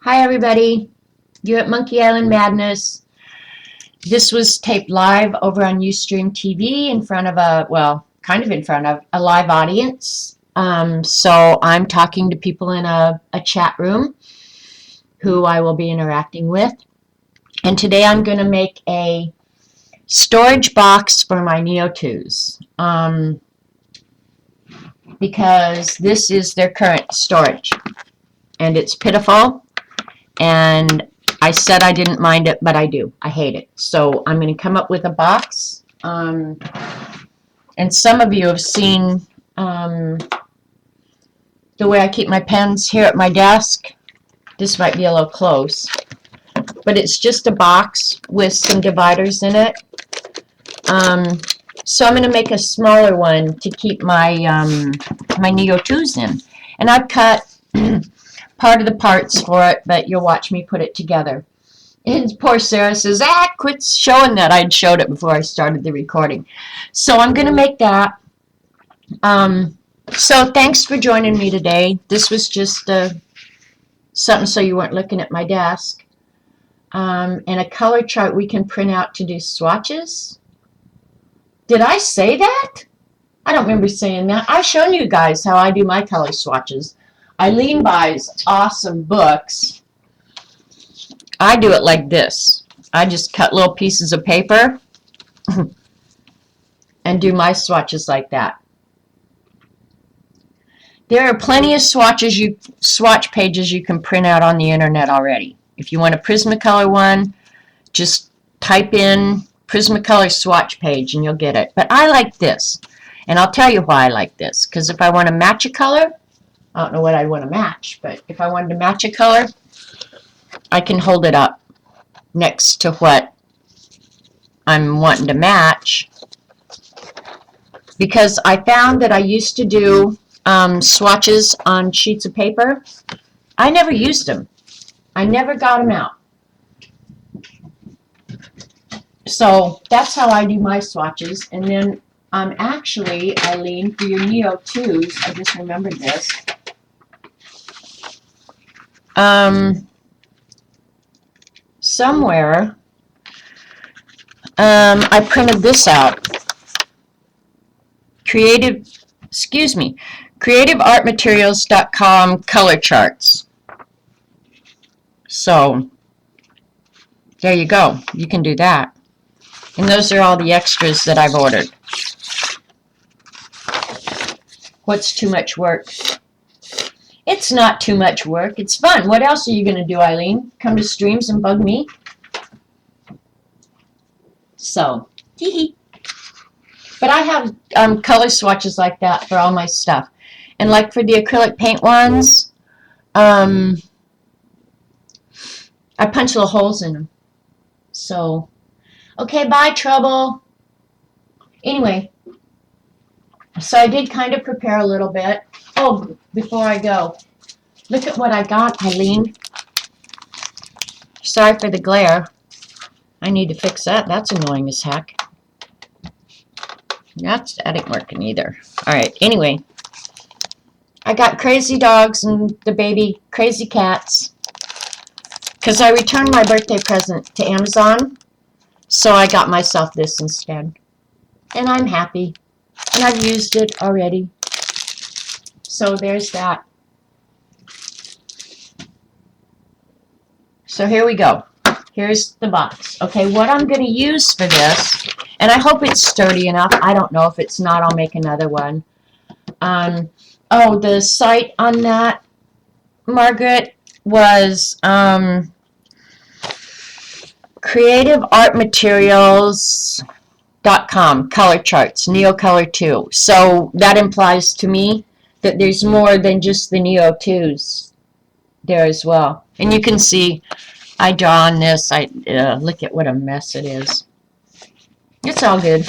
Hi everybody, you're at Monkey Island Madness. This was taped live over on Ustream TV in front of kind of in front of a live audience. So I'm talking to people in a chat room who I will be interacting with. And today I'm going to make a storage box for my Neo 2s. Because this is their current storage. And it's pitiful. And I said I didn't mind it, but I do. I hate it. So I'm going to come up with a box. And some of you have seen the way I keep my pens here at my desk. This might be a little close. But it's just a box with some dividers in it. So I'm going to make a smaller one to keep my my Neo 2s in. And I've cut part of the parts for it, but you'll watch me put it together. And poor Sarah says, quit showing that. I'd showed it before I started the recording. So I'm going to make that. So thanks for joining me today. This was just something so you weren't looking at my desk. And a color chart we can print out to do swatches. Did I say that? I don't remember saying that. I've shown you guys how I do my color swatches. Eileen buys awesome books. I do it like this. I just cut little pieces of paper and do my swatches like that. There are plenty of swatch pages you can print out on the internet already. If you want a Prismacolor one, just type in Prismacolor swatch page and you'll get it. But I like this. And I'll tell you why I like this. Because if I want to match a color, I don't know what I want to match, but if I wanted to match a color, I can hold it up next to what I'm wanting to match. Because I found that I used to do swatches on sheets of paper. I never used them. I never got them out. So that's how I do my swatches. And then actually, Eileen, for your Neo 2s, I just remembered this. Somewhere I printed this out. CreativeArtMaterials.com color charts. So there you go. You can do that. And those are all the extras that I've ordered. What's too much work? It's not too much work. It's fun. What else are you going to do, Eileen? Come to streams and bug me? So, hee. But I have color swatches like that for all my stuff. And like for the acrylic paint ones, I punch little holes in them. So, okay, bye, Trouble. Anyway, so I did kind of prepare a little bit. Oh, before I go, look at what I got, Eileen. Sorry for the glare. I need to fix that. That's annoying as heck. That ain't working either. Alright, anyway. I got crazy dogs and the baby crazy cats. Because I returned my birthday present to Amazon. So I got myself this instead. And I'm happy. And I've used it already. So there's that. So here we go. Here's the box. Okay, what I'm going to use for this, and I hope it's sturdy enough. I don't know. If it's not, I'll make another one. Oh, the site on that, Margaret, was CreativeArtMaterials.com, color charts, Neo Color 2. So that implies to me that there's more than just the Neo 2s there as well. And you can see I draw on this. Look at what a mess it is. It's all good.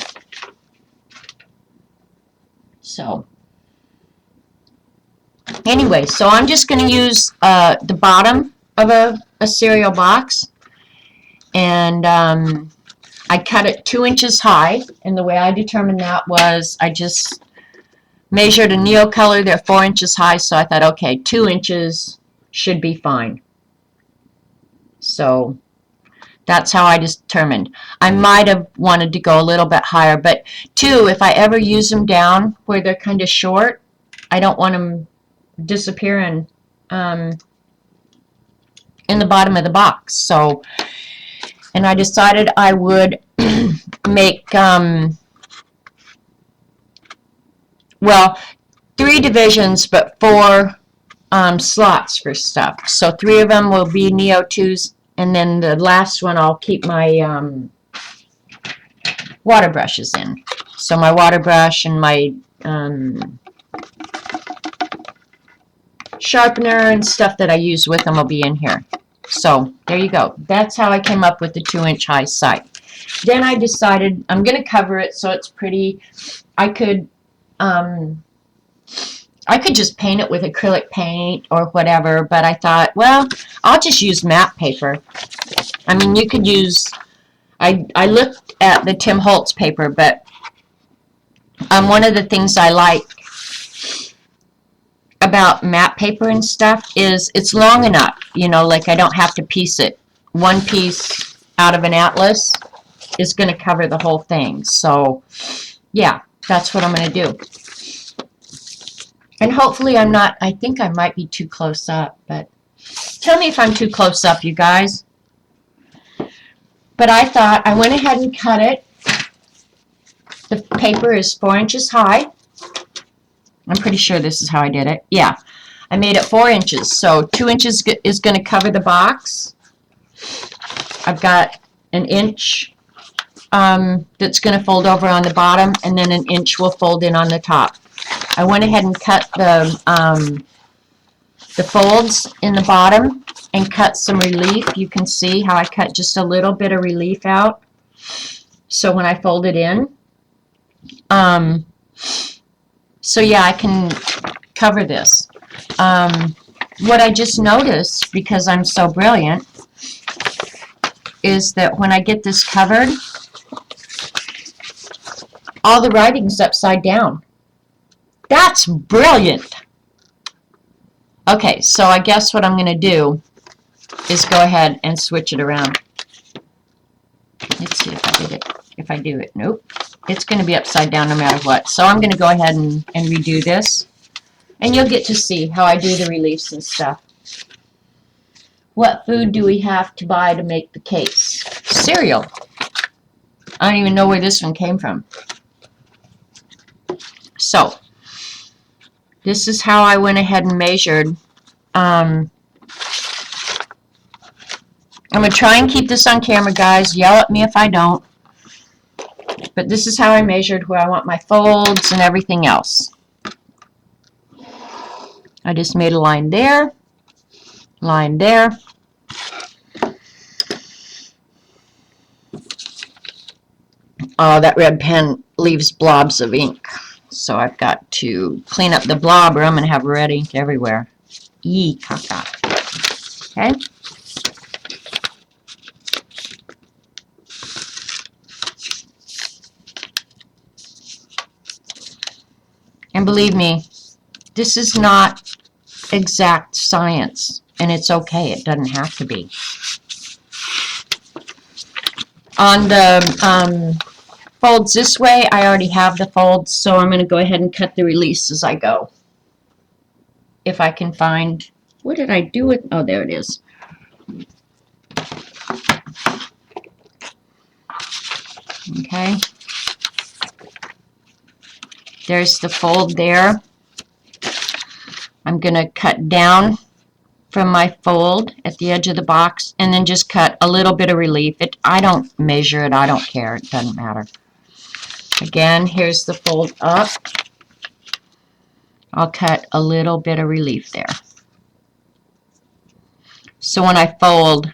So anyway, so I'm just going to use the bottom of a cereal box. And I cut it 2 inches high. And the way I determined that was I just measured a Neo color. They're 4 inches high. So I thought, okay, 2 inches should be fine. So that's how I determined. I might have wanted to go a little bit higher, but two, if I ever use them down where they're kind of short, I don't want them disappearing in the bottom of the box. So, and I decided I would make, well, 3 divisions, but 4 slots for stuff. So 3 of them will be Neo 2s, and then the last one I'll keep my water brushes in. So my water brush and my sharpener and stuff that I use with them will be in here. So there you go. That's how I came up with the 2-inch high sight. Then I decided I'm going to cover it so it's pretty. I could just paint it with acrylic paint or whatever, but I thought, well, I'll just use matte paper. I mean, you could use, I looked at the Tim Holtz paper, but one of the things I like about matte paper and stuff is it's long enough, you know, like I don't have to piece it. One piece out of an atlas is going to cover the whole thing. So, yeah, that's what I'm going to do. And hopefully I'm not, I think I might be too close up, but tell me if I'm too close up, you guys. But I thought, I went ahead and cut it. The paper is 4 inches high. I'm pretty sure this is how I did it. Yeah, I made it 4 inches. So 2 inches is going to cover the box. I've got an inch that's going to fold over on the bottom, and then an inch will fold in on the top. I went ahead and cut the folds in the bottom and cut some relief. You can see how I cut just a little bit of relief out. So when I fold it in, so yeah, I can cover this. What I just noticed, because I'm so brilliant, is that when I get this covered, all the writing's upside down. That's brilliant! Okay, so I guess what I'm going to do is go ahead and switch it around. Let's see if I did it. If I do it, nope. It's going to be upside down no matter what. So I'm going to go ahead and redo this. And you'll get to see how I do the reliefs and stuff. What food do we have to buy to make the case? Cereal. I don't even know where this one came from. So, this is how I went ahead and measured. I'm going to try and keep this on camera, guys. Yell at me if I don't. But this is how I measured where I want my folds and everything else. I just made a line there, line there. Oh, that red pen leaves blobs of ink. So I've got to clean up the blob or I'm going to have red ink everywhere. Yee, caca. Okay. And believe me, this is not exact science, and it's okay. It doesn't have to be. On the folds this way, I already have the folds, so I'm going to go ahead and cut the release as I go. If I can find, what did I do with, oh, there it is. Okay. There's the fold there. I'm going to cut down from my fold at the edge of the box and then just cut a little bit of relief. I don't measure it. I don't care. It doesn't matter. Again, here's the fold up. I'll cut a little bit of relief there. So when I fold,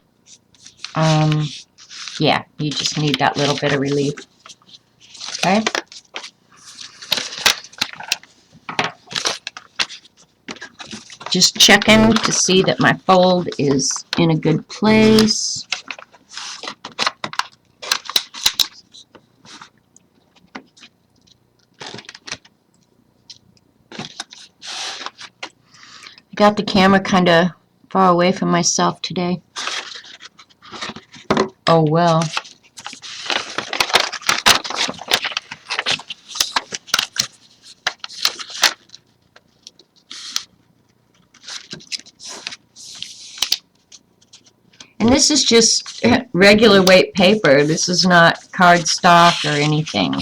yeah, you just need that little bit of relief. Okay? Just checking to see that my fold is in a good place. I got the camera kind of far away from myself today. Oh, well. And this is just regular weight paper. This is not cardstock or anything.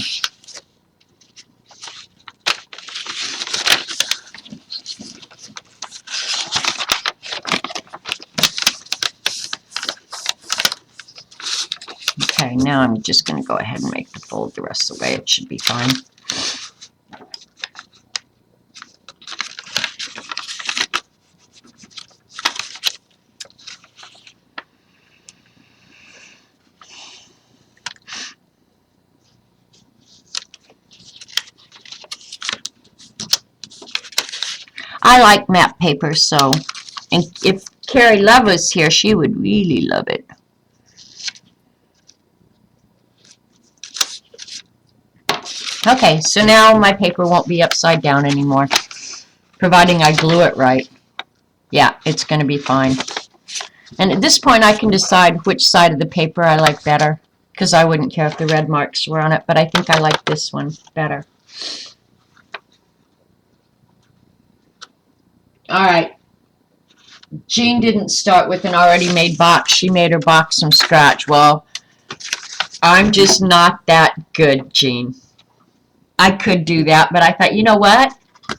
Okay, now I'm just going to go ahead and make the fold the rest of the way. It should be fine. I like map paper, so and if Carrie Love was here, she would really love it. Okay, so now my paper won't be upside down anymore, providing I glue it right. Yeah, it's going to be fine. And at this point, I can decide which side of the paper I like better, because I wouldn't care if the red marks were on it, but I think I like this one better. All right. Jean didn't start with an already made box. She made her box from scratch. Well, I'm just not that good, Jean. I could do that, but I thought, you know what?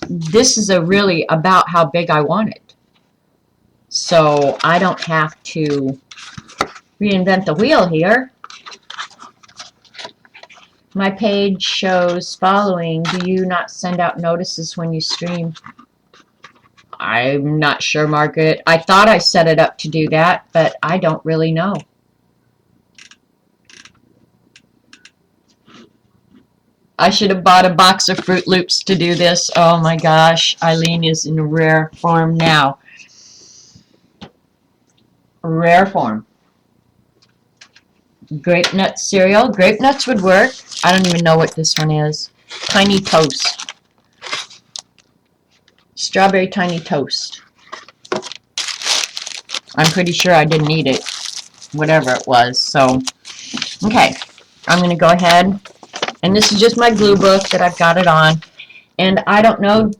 This is really about how big I want it. So I don't have to reinvent the wheel here. My page shows following. Do you not send out notices when you stream? I'm not sure, Margaret. I thought I set it up to do that, but I don't really know. I should have bought a box of Fruit Loops to do this. Oh my gosh, Eileen is in rare form now. Rare form. Grape nut cereal. Grape nuts would work. I don't even know what this one is. Tiny Toast. Strawberry Tiny Toast. I'm pretty sure I didn't eat it. Whatever it was. So, okay. I'm going to go ahead. And this is just my glue book that I've got it on. And I don't know,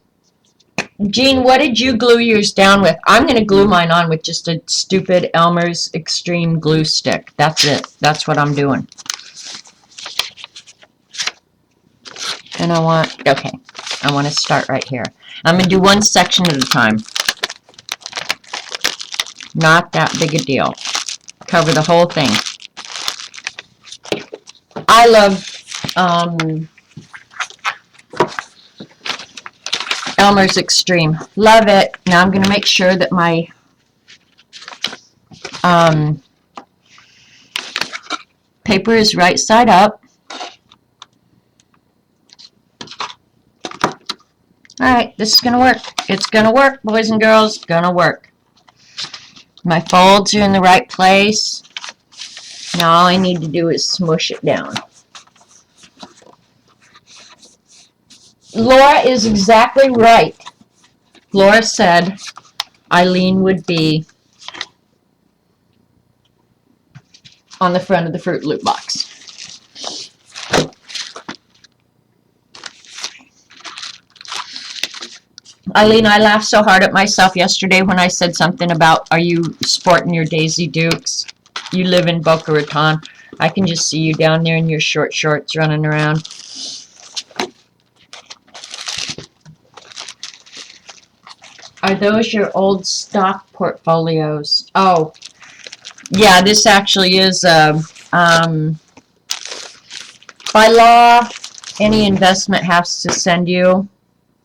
Jean, what did you glue yours down with? I'm going to glue mine on with just a stupid Elmer's Extreme glue stick. That's it. That's what I'm doing. And I want to start right here. I'm going to do one section at a time. Not that big a deal. Cover the whole thing. I love Elmer's Extreme. Love it. Now I'm going to make sure that my paper is right side up. Alright, this is going to work. It's going to work, boys and girls. It's going to work. My folds are in the right place. Now all I need to do is smush it down. Laura is exactly right. Laura said Eileen would be on the front of the Fruit Loop box. Eileen, I laughed so hard at myself yesterday when I said something about, are you sporting your Daisy Dukes? You live in Boca Raton. I can just see you down there in your short shorts running around. Are those your old stock portfolios? Oh, yeah, this actually is, by law, any investment has to send you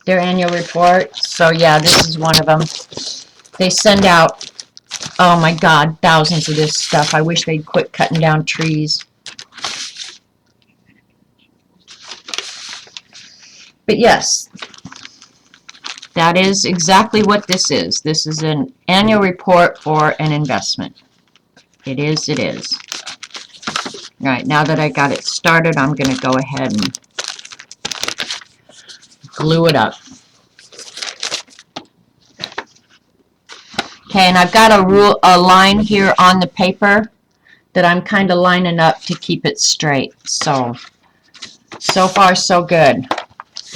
their annual report. So, yeah, this is one of them. They send out, oh my God, thousands of this stuff. I wish they'd quit cutting down trees. But yes, that is exactly what this is. This is an annual report for an investment. It is, it is. All right, now that I got it started, I'm going to go ahead and glue it up. Okay, and I've got a line here on the paper that I'm kind of lining up to keep it straight. So far so good.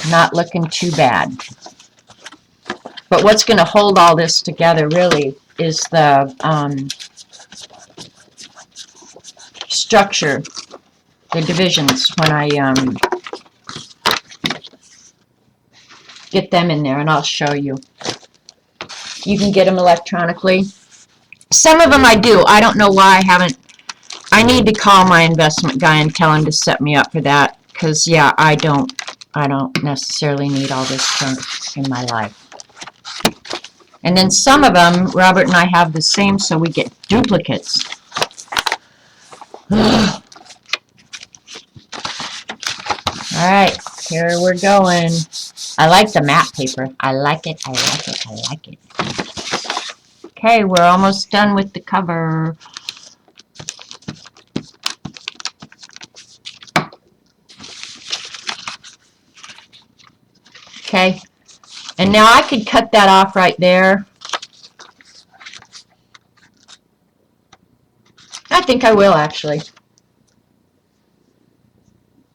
Not looking too bad. But what's going to hold all this together really is the structure, the divisions, when I get them in there, and I'll show you. You can get them electronically. Some of them I do. I don't know why I haven't. I need to call my investment guy and tell him to set me up for that, because yeah, I don't necessarily need all this junk in my life. And then some of them, Robert and I have the same, so we get duplicates. Alright, here we're going. I like the matte paper. I like it, I like it, I like it. Okay, we're almost done with the cover. Okay, and now I could cut that off right there. I think I will, actually.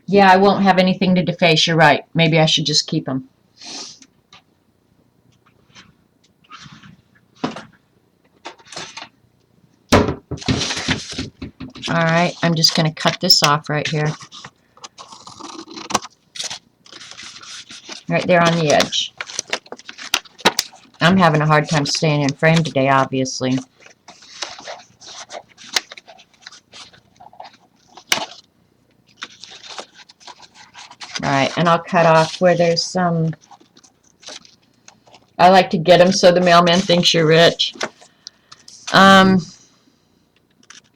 Yeah, I won't have anything to deface. You're right. Maybe I should just keep them. Alright, I'm just going to cut this off right here. Right there on the edge. I'm having a hard time staying in frame today, obviously. Alright, and I'll cut off where there's some... I like to get them so the mailman thinks you're rich.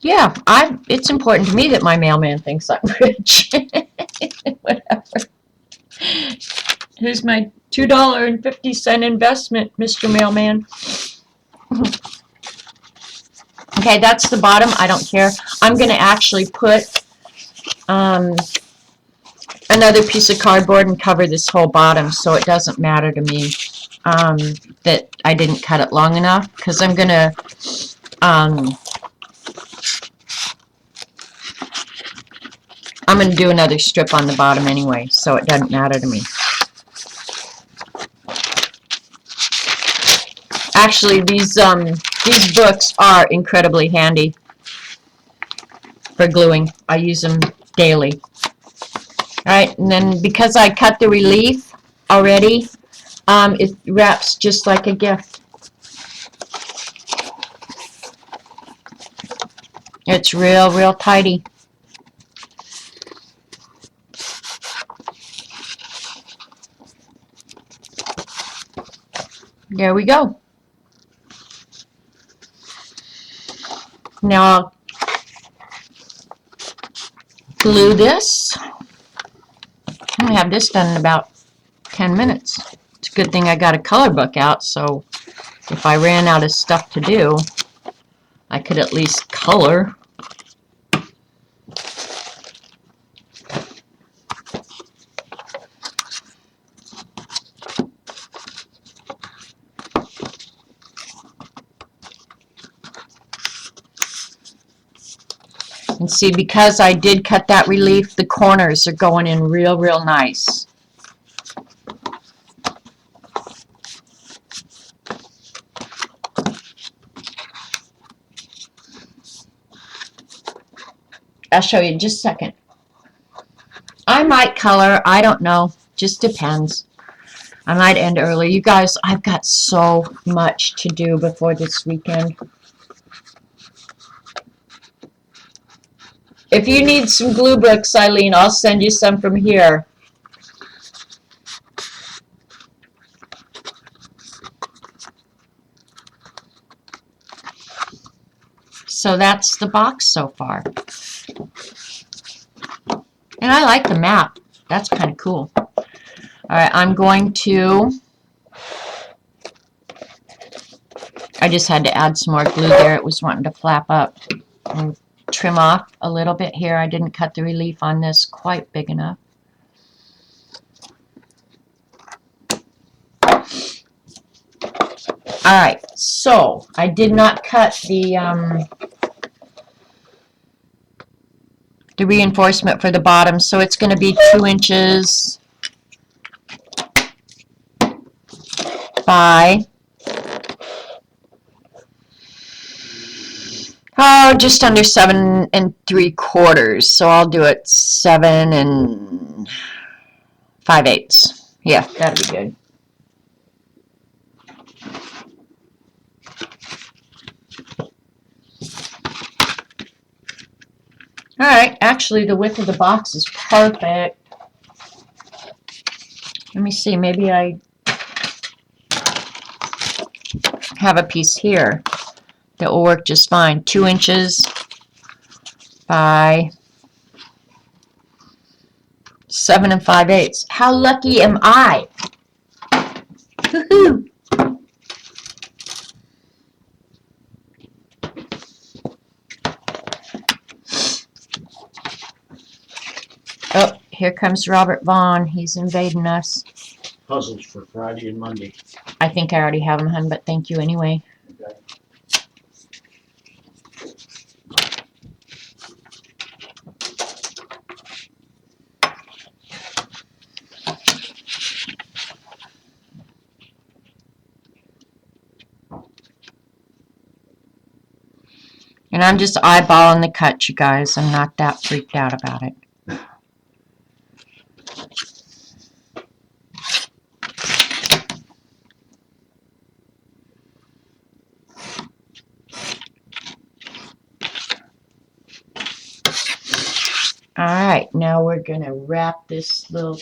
Yeah, it's important to me that my mailman thinks I'm rich. Whatever. Here's my $2.50 investment, Mr. Mailman. Okay, that's the bottom. I don't care. I'm going to actually put another piece of cardboard and cover this whole bottom, so it doesn't matter to me that I didn't cut it long enough, because I'm going to do another strip on the bottom anyway, so it doesn't matter to me. Actually, these books are incredibly handy for gluing. I use them daily. Alright, and then because I cut the relief already, it wraps just like a gift. It's real tidy. There we go. Now I'll glue this. I have this done in about 10 minutes. It's a good thing I got a color book out, so if I ran out of stuff to do, I could at least color. And see, because I did cut that relief, the corners are going in real nice. I'll show you in just a second. I might color, I don't know, just depends. I might end early. You guys, I've got so much to do before this weekend. If you need some glue bricks, Eileen, I'll send you some from here. So that's the box so far. And I like the map. That's kind of cool. Alright, I'm going to... I just had to add some more glue there. It was wanting to flap up. And trim off a little bit here. I didn't cut the relief on this quite big enough. Alright, so I did not cut the the reinforcement for the bottom. So it's going to be 2 inches by, oh, just under 7 3/4. So I'll do it 7 5/8. Yeah, that'd be good. All right, actually the width of the box is perfect. Let me see, maybe I have a piece here that will work just fine. 2 inches by 7 5/8. How lucky am I? Woohoo! Oh, here comes Robert Vaughn. He's invading us. Puzzles for Friday and Monday. I think I already have them, hun, but thank you anyway. Okay. And I'm just eyeballing the cut, you guys. I'm not that freaked out about it. Alright, now we're going to wrap this little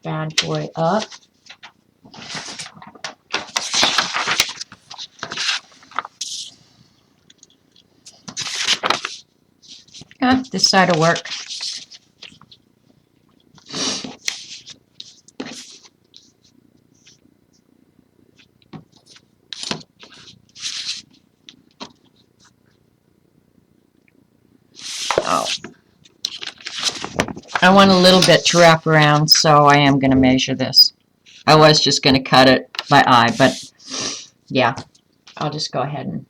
bad boy up. This side will work. Oh. I want a little bit to wrap around, so I am going to measure this. I was just going to cut it by eye, but yeah, I'll just go ahead and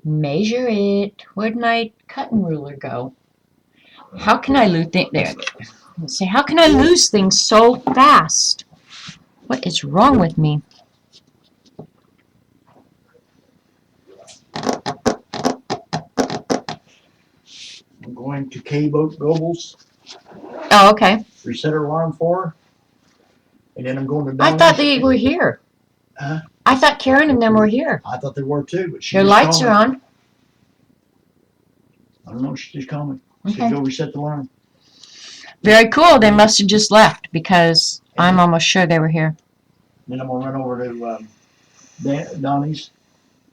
measure it. Where'd my cutting ruler go? How can I lose things? There. Let's see. How can I lose things so fast? What is wrong with me? I'm going to K-Boat Gobles. Oh, okay. Reset her alarm for her. And then I'm going to I Donna's. thought they were here. Huh? I thought Karen and them were here. I thought they were too, but she Their just lights called are me. on. I don't know, she just called me. She Okay. said, go reset the alarm. Very cool. They must have just left because I'm almost sure they were here. Then I'm gonna run over to Donnie's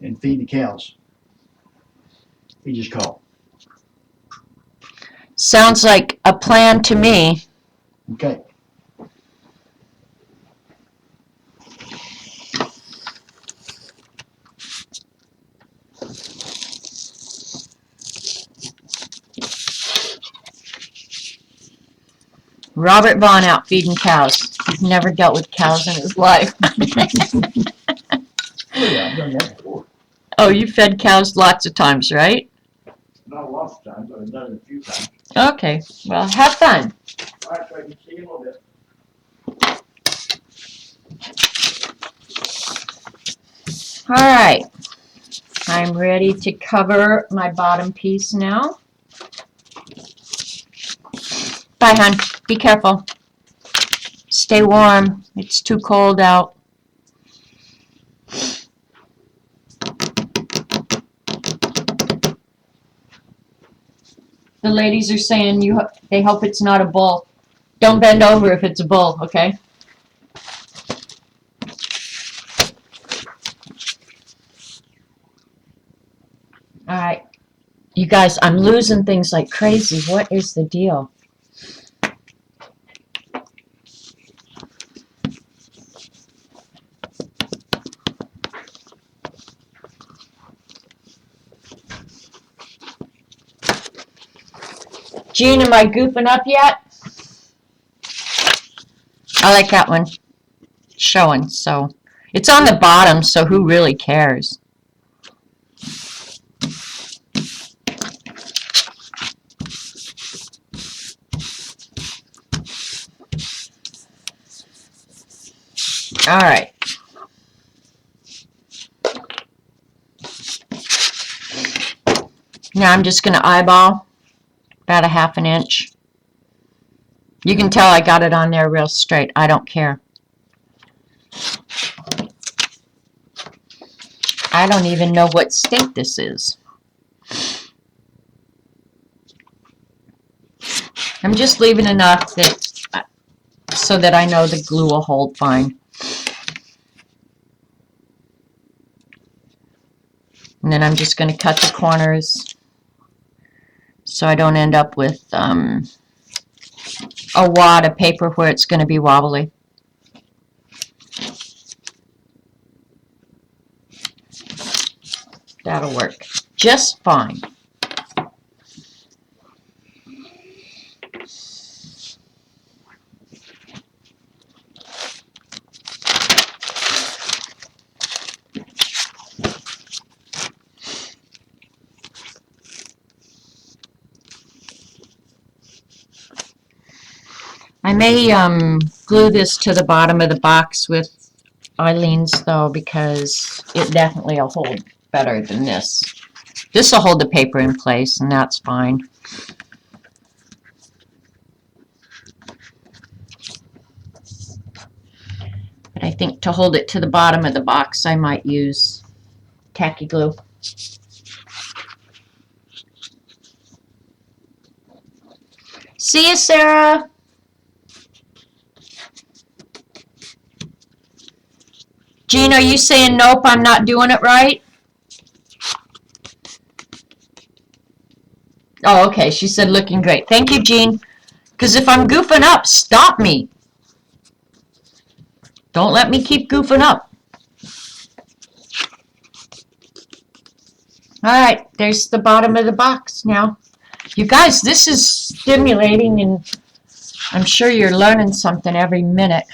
and feed the cows. He just called. Sounds like a plan to me. Okay. Robert Vaughn out feeding cows. He's never dealt with cows in his life. Oh yeah, I've done that before. Oh, you fed cows lots of times, right? Not lots of times, but I've done it a few times. Okay. Well, have fun. All right, so I can see you a little bit. All right. I'm ready to cover my bottom piece now. Bye, hon. Be careful. Stay warm. It's too cold out. The ladies are saying they hope it's not a bull. Don't bend over if it's a bull, okay? All right. You guys, I'm losing things like crazy. What is the deal? Jean, am I goofing up yet? I like that one showing, so it's on the bottom, so who really cares? All right. Now I'm just going to eyeball about a 1/2 inch. You can tell I got it on there real straight. I don't care. I don't even know what state this is. I'm just leaving enough that so that I know the glue will hold fine. And then I'm just going to cut the corners so I don't end up with a wad of paper where it's going to be wobbly. That'll work just fine. I may glue this to the bottom of the box with Eileen's though, because it definitely will hold better than this. This will hold the paper in place, and that's fine. But I think to hold it to the bottom of the box, I might use tacky glue. See you, Sarah. Jean, are you saying nope, I'm not doing it right? Oh, okay. She said looking great. Thank you, Jean. Because if I'm goofing up, stop me. Don't let me keep goofing up. All right, there's the bottom of the box now. You guys, this is stimulating, and I'm sure you're learning something every minute.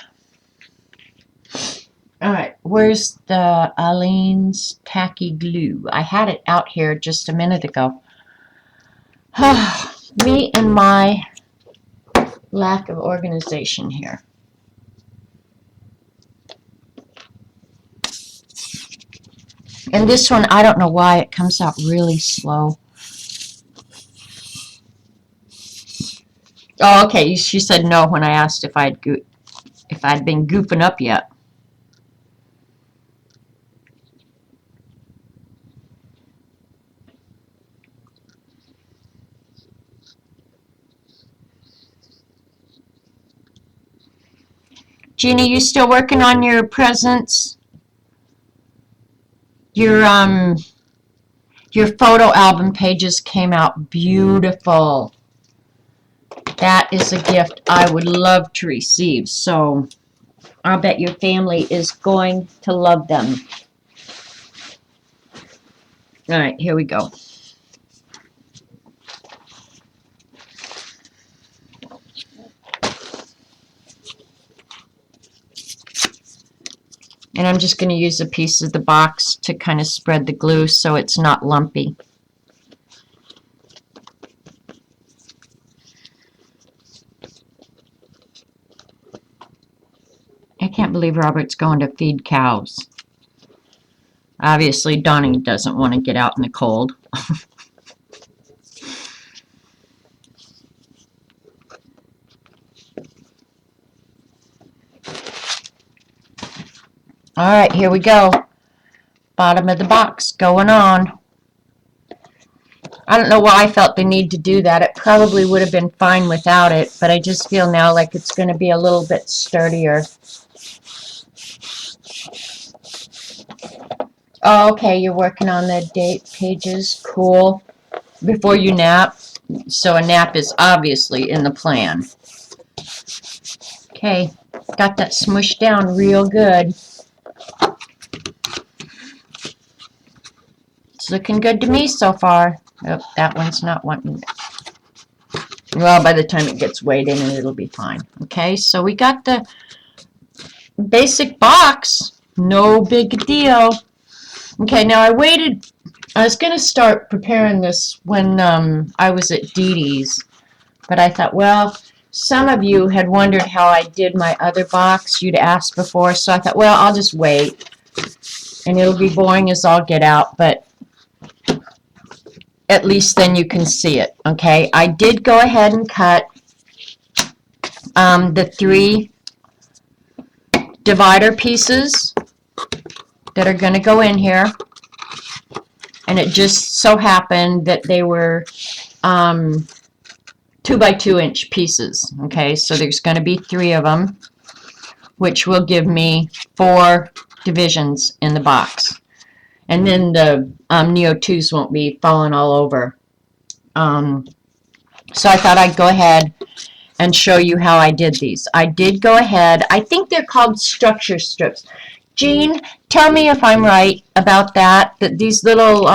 All right, where's the Eileen's tacky glue? I had it out here just a minute ago. Me and my lack of organization here. And this one, I don't know why it comes out really slow. Oh, okay. She said no when I asked if I'd been goofing up yet. Jeannie, you still working on your presents? Your photo album pages came out beautiful. That is a gift I would love to receive. So I'll bet your family is going to love them. All right, here we go. And I'm just going to use a piece of the box to kind of spread the glue so it's not lumpy. I can't believe Robert's going to feed cows. Obviously, Donnie doesn't want to get out in the cold. All right, here we go. Bottom of the box going on. I don't know why I felt the need to do that. It probably would have been fine without it, but I just feel now like it's going to be a little bit sturdier. Oh, okay, you're working on the date pages. Cool. Before you nap. So a nap is obviously in the plan. Okay, got that smushed down real good. It's looking good to me so far. Oh, that one's not wanting it. Well, by the time it gets weighed in, it'll be fine. Okay, so we got the basic box. No big deal. Okay, now I was going to start preparing this when I was at Dee Dee's, but I thought, well, some of you had wondered how I did my other box. You'd asked before, so I thought, well, I'll just wait. And it'll be boring as all get out, but at least then you can see it, okay? I did go ahead and cut the 3 divider pieces that are going to go in here. And it just so happened that they were 2 by 2 inch pieces. Okay, so there's going to be 3 of them, which will give me 4 divisions in the box. And then the Neo 2s won't be falling all over. So I thought I'd go ahead and show you how I did these. I did go ahead, I think they're called structure strips. Jean, tell me if I'm right about that, that these little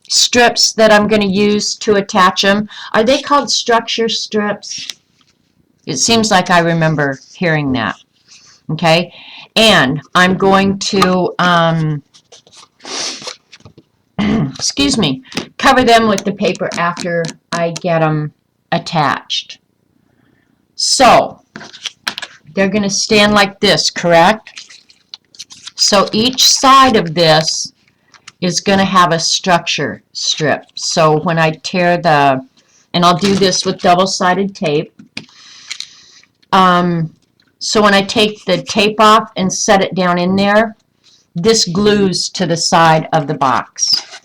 strips that I'm going to use to attach them, are they called structure strips? It seems like I remember hearing that. Okay, and I'm going to excuse me, cover them with the paper after I get them attached. So they're going to stand like this, correct? So each side of this is going to have a structure strip. So when I tear the, and I'll do this with double-sided tape. So when I take the tape off and set it down in there, this glues to the side of the box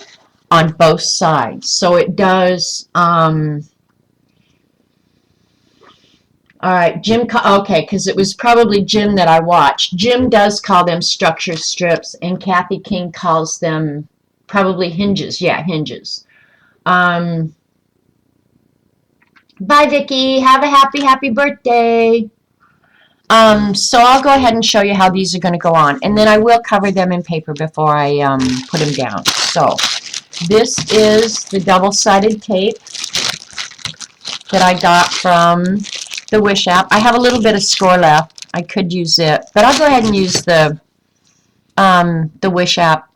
on both sides. So it does, all right, Jim, okay, because it was probably Jim that I watched. Jim does call them structure strips, and Kathy King calls them probably hinges. Yeah, hinges. Bye, Vicki. Have a happy birthday. So I'll go ahead and show you how these are going to go on, and then I will cover them in paper before I put them down. So this is the double-sided tape that I got from the Wish app. I have a little bit of score left. I could use it, but I'll go ahead and use the Wish app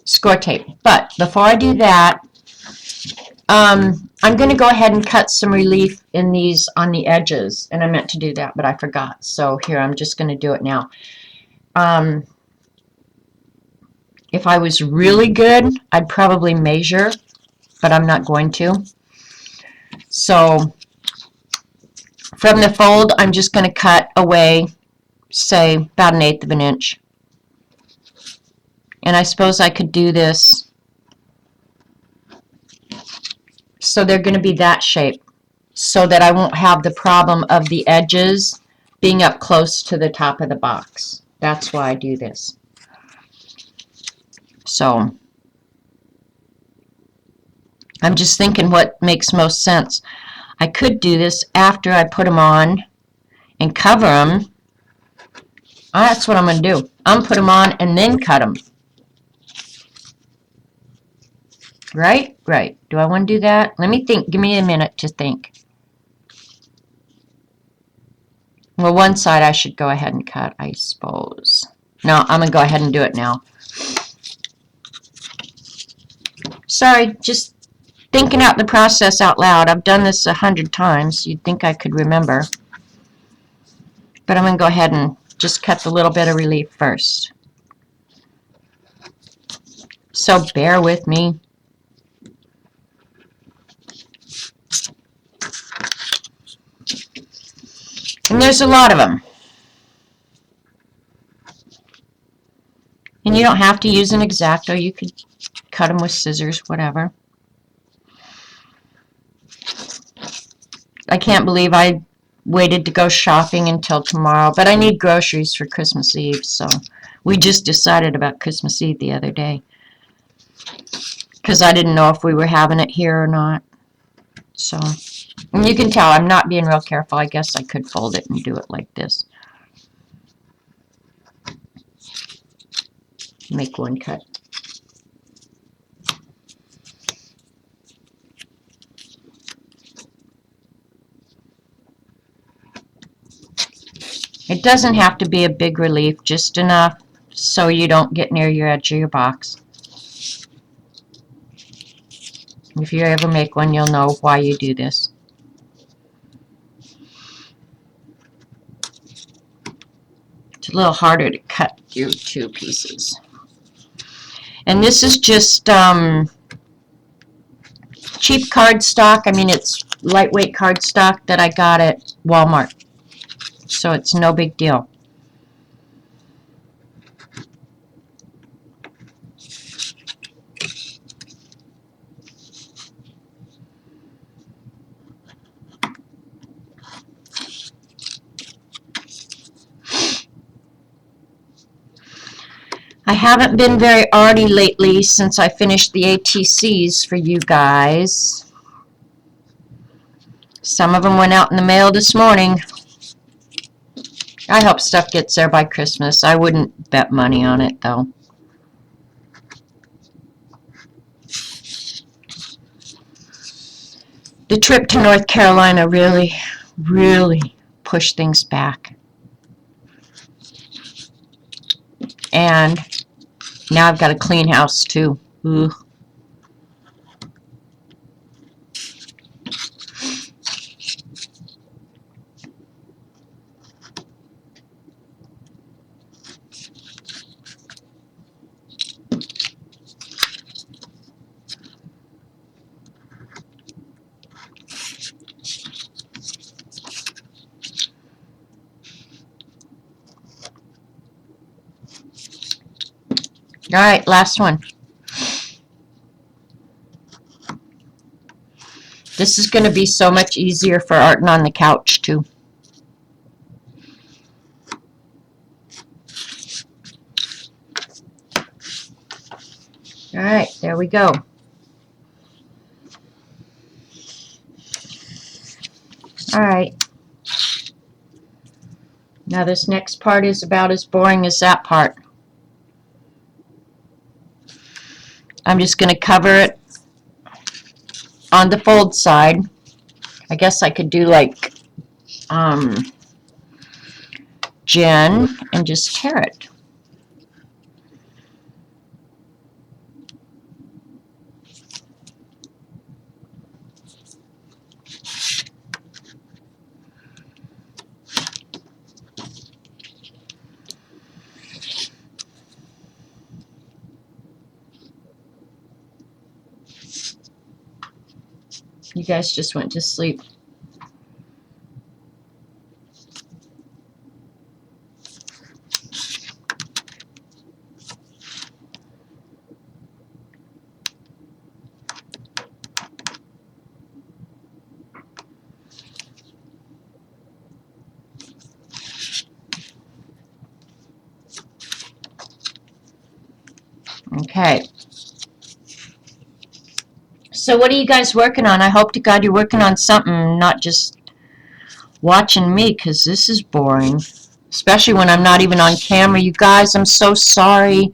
score tape. But before I do that, I'm going to go ahead and cut some relief in these on the edges, and I meant to do that, but I forgot. So here, I'm just going to do it now. If I was really good, I'd probably measure, but I'm not going to. So from the fold, I'm just going to cut away, say, about 1/8 of an inch. And I suppose I could do this so they're going to be that shape, so that I won't have the problem of the edges being up close to the top of the box. That's why I do this. So I'm just thinking what makes most sense. I could do this after I put them on and cover them. That's what I'm going to do. I'm going to put them on and then cut them. Right? Right. Do I want to do that? Let me think. Give me a minute to think. Well, one side I should go ahead and cut, I suppose. No, I'm going to go ahead and do it now. Sorry, just thinking out the process out loud. I've done this 100 times. You'd think I could remember. But I'm going to go ahead and just cut the little bit of relief first. So bear with me. And there's a lot of them. And you don't have to use an X-Acto. You could cut them with scissors, whatever. I can't believe I waited to go shopping until tomorrow, but I need groceries for Christmas Eve, so we just decided about Christmas Eve the other day because I didn't know if we were having it here or not. So, and you can tell I'm not being real careful. I guess I could fold it and do it like this. Make one cut. It doesn't have to be a big relief, just enough so you don't get near your edge of your box. If you ever make one, you'll know why you do this. a little harder to cut through two pieces. And this is just cheap cardstock. I mean, it's lightweight cardstock that I got at Walmart. So it's no big deal. I haven't been very arty lately since I finished the ATCs for you guys. Some of them went out in the mail this morning. I hope stuff gets there by Christmas. I wouldn't bet money on it, though. The trip to North Carolina really pushed things back. And now I've got a clean house, too. Ugh. All right, last one. This is going to be so much easier for arting on the couch, too. All right, there we go. All right. Now this next part is about as boring as that part. I'm just going to cover it on the fold side. I guess I could do like Jen and just tear it. You guys just went to sleep. Okay. So what are you guys working on? I hope to God you're working on something, not just watching me, because this is boring. Especially when I'm not even on camera. You guys, I'm so sorry.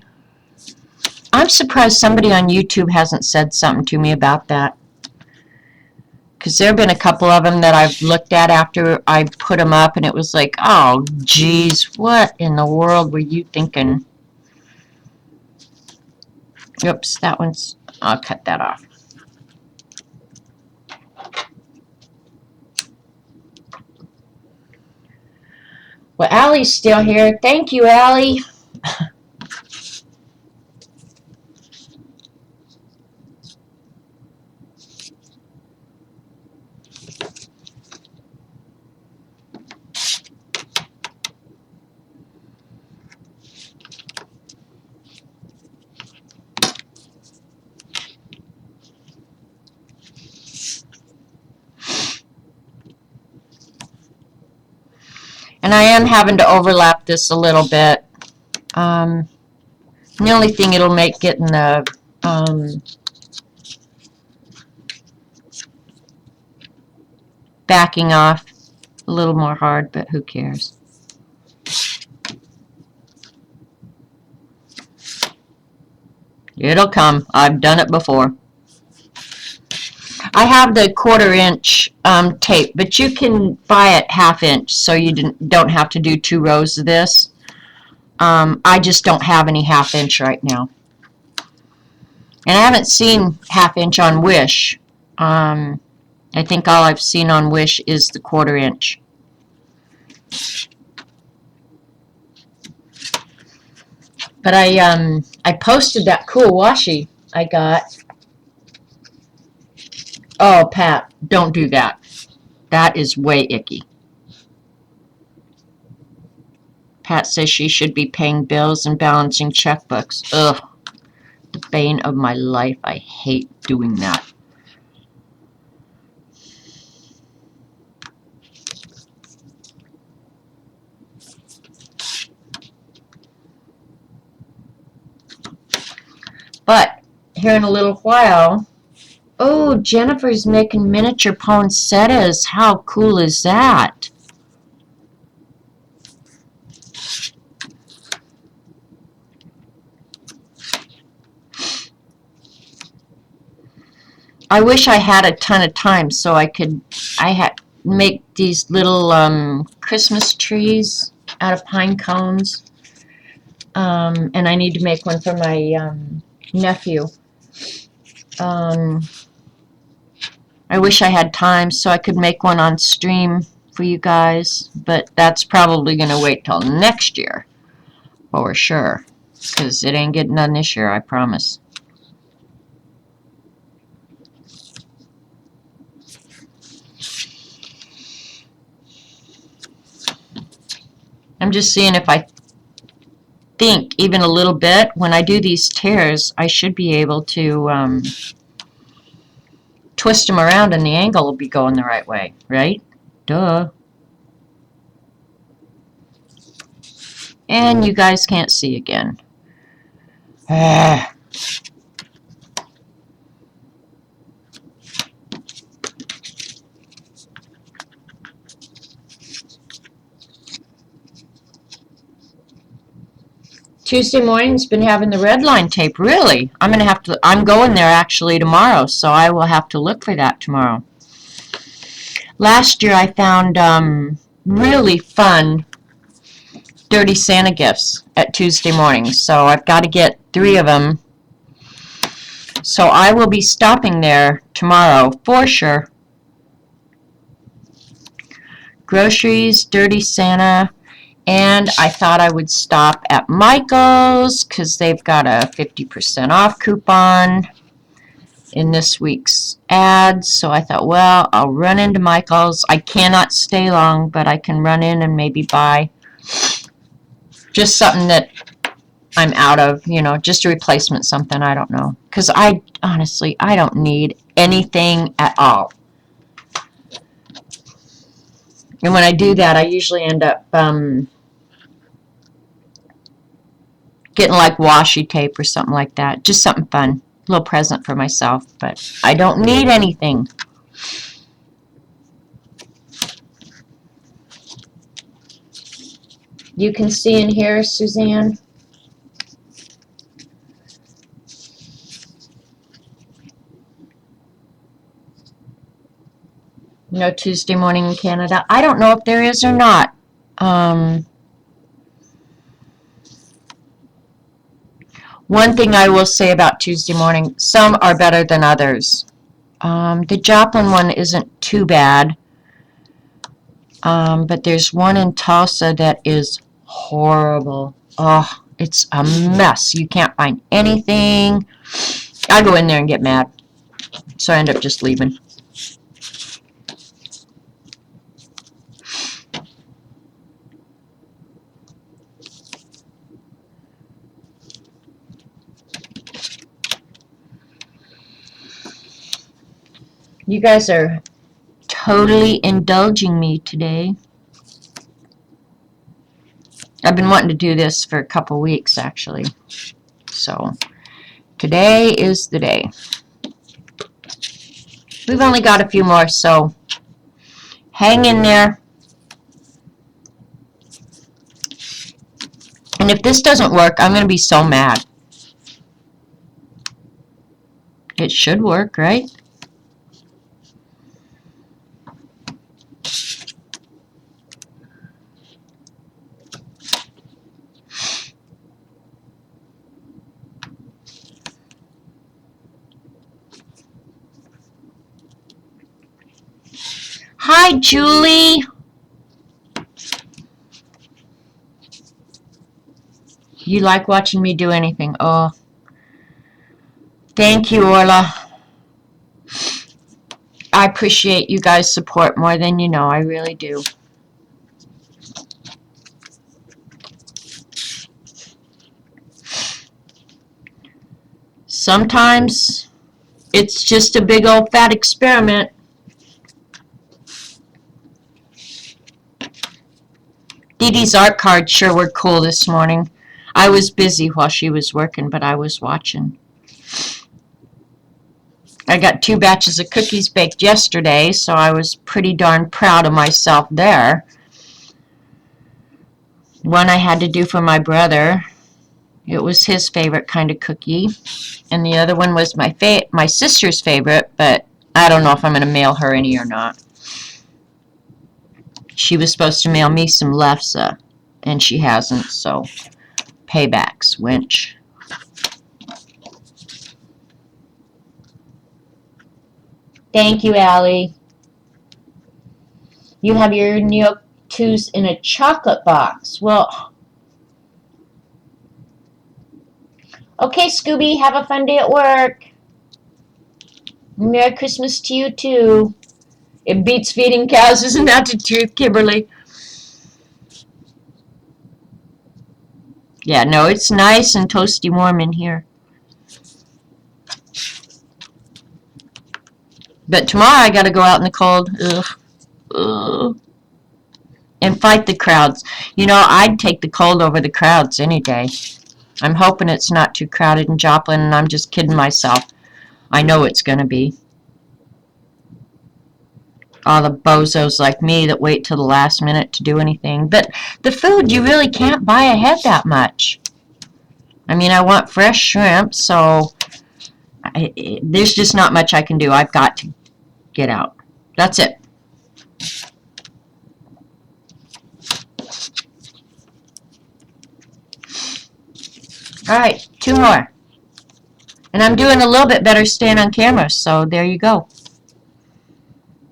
I'm surprised somebody on YouTube hasn't said something to me about that. Because there have been a couple of them that I've looked at after I put them up, and it was like, oh, geez, what in the world were you thinking? Oops, that one's, I'll cut that off. Well, Allie's still here. Thank you, Allie. And I am having to overlap this a little bit. The only thing it'll make getting the backing off a little more hard, but who cares? It'll come. I've done it before. I have the 1/4 inch tape, but you can buy it 1/2 inch, so you don't have to do 2 rows of this. I just don't have any 1/2 inch right now. And I haven't seen 1/2 inch on Wish. I think all I've seen on Wish is the 1/4 inch. But I posted that cool washi I got. Oh, Pat, don't do that. That is way icky. Pat says she should be paying bills and balancing checkbooks. Ugh, the bane of my life. I hate doing that. But here in a little while, oh, Jennifer's making miniature poinsettias. How cool is that? I wish I had a ton of time so I could make these little Christmas trees out of pine cones. And I need to make one for my nephew. I wish I had time so I could make one on stream for you guys, but that's probably going to wait till next year for sure, because it ain't getting done this year, I promise. I'm just seeing if I think even a little bit, when I do these tears, I should be able to twist them around and the angle will be going the right way, right? Duh. And you guys can't see again. Ah. Tuesday morning's been having the red line tape. Really? I'm going there actually tomorrow, so I will have to look for that tomorrow. Last year I found really fun Dirty Santa gifts at Tuesday mornings, so I've got to get 3 of them. So I will be stopping there tomorrow for sure. Groceries, Dirty Santa. And I thought I would stop at Michael's because they've got a 50% off coupon in this week's ads. So I thought, well, I'll run into Michael's. I cannot stay long, but I can run in and maybe buy just something that I'm out of, just a replacement something. I don't know. Because honestly, I don't need anything at all. And when I do that, I usually end up getting like washi tape or something like that. Just something fun. A little present for myself. But I don't need anything. You can see in here, Suzanne. No Tuesday morning in Canada. I don't know if there is or not. One thing I will say about Tuesday morning, some are better than others. The Joplin one isn't too bad. But there's one in Tulsa that is horrible. Oh, it's a mess. You can't find anything. I go in there and get mad. So I end up just leaving. You guys are totally indulging me today. I've been wanting to do this for a couple weeks, actually. So, today is the day. We've only got a few more, so hang in there. And if this doesn't work, I'm going to be so mad. It should work, right? Hi, Julie. You like watching me do anything. Oh, thank you, Orla. I appreciate you guys' support more than you know. I really do. Sometimes it's just a big old fat experiment. Dee Dee's art cards sure were cool this morning. I was busy while she was working, but I was watching. I got 2 batches of cookies baked yesterday, so I was pretty darn proud of myself there. One I had to do for my brother. It was his favorite kind of cookie. And the other one was my sister's favorite, but I don't know if I'm going to mail her any or not. She was supposed to mail me some lefse, and she hasn't, so paybacks, winch. Thank you, Allie. You have your Neo-2s in a chocolate box. Well, okay, Scooby, have a fun day at work. Merry Christmas to you, too. It beats feeding cows, isn't that the truth, Kimberly? Yeah, no, it's nice and toasty warm in here. But tomorrow I gotta go out in the cold. Ugh. Ugh. And fight the crowds. You know, I'd take the cold over the crowds any day. I'm hoping it's not too crowded in Joplin, and I'm just kidding myself. I know it's gonna be. All the bozos like me that wait till the last minute to do anything. But the food, you really can't buy ahead that much. I mean, I want fresh shrimp, so there's just not much I can do. I've got to get out. That's it. All right, 2 more. And I'm doing a little bit better staying on camera, so there you go.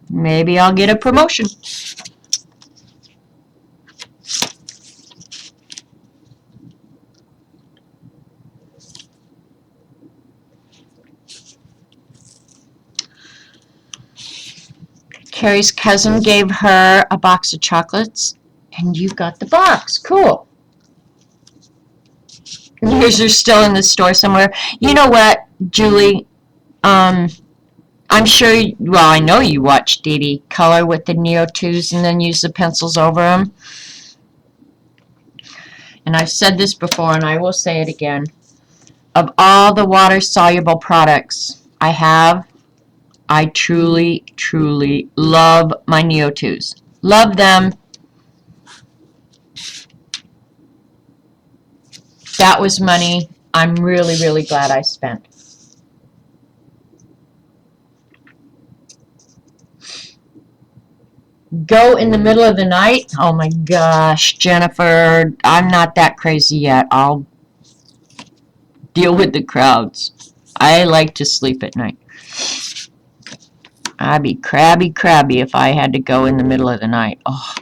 Maybe I'll get a promotion. Carrie's cousin gave her a box of chocolates, and you got the box. Cool. Yours are still in the store somewhere. You know what, Julie? I'm sure, well, I know you watched Dee Dee color with the Neo-2s and then use the pencils over them. And I've said this before, and I will say it again. Of all the water-soluble products I truly, truly love my Neo-2s. Love them. That was money I'm really, really glad I spent. Go in the middle of the night? Oh my gosh, Jennifer, I'm not that crazy yet. I'll deal with the crowds. I like to sleep at night. I'd be crabby if I had to go in the middle of the night. Oh.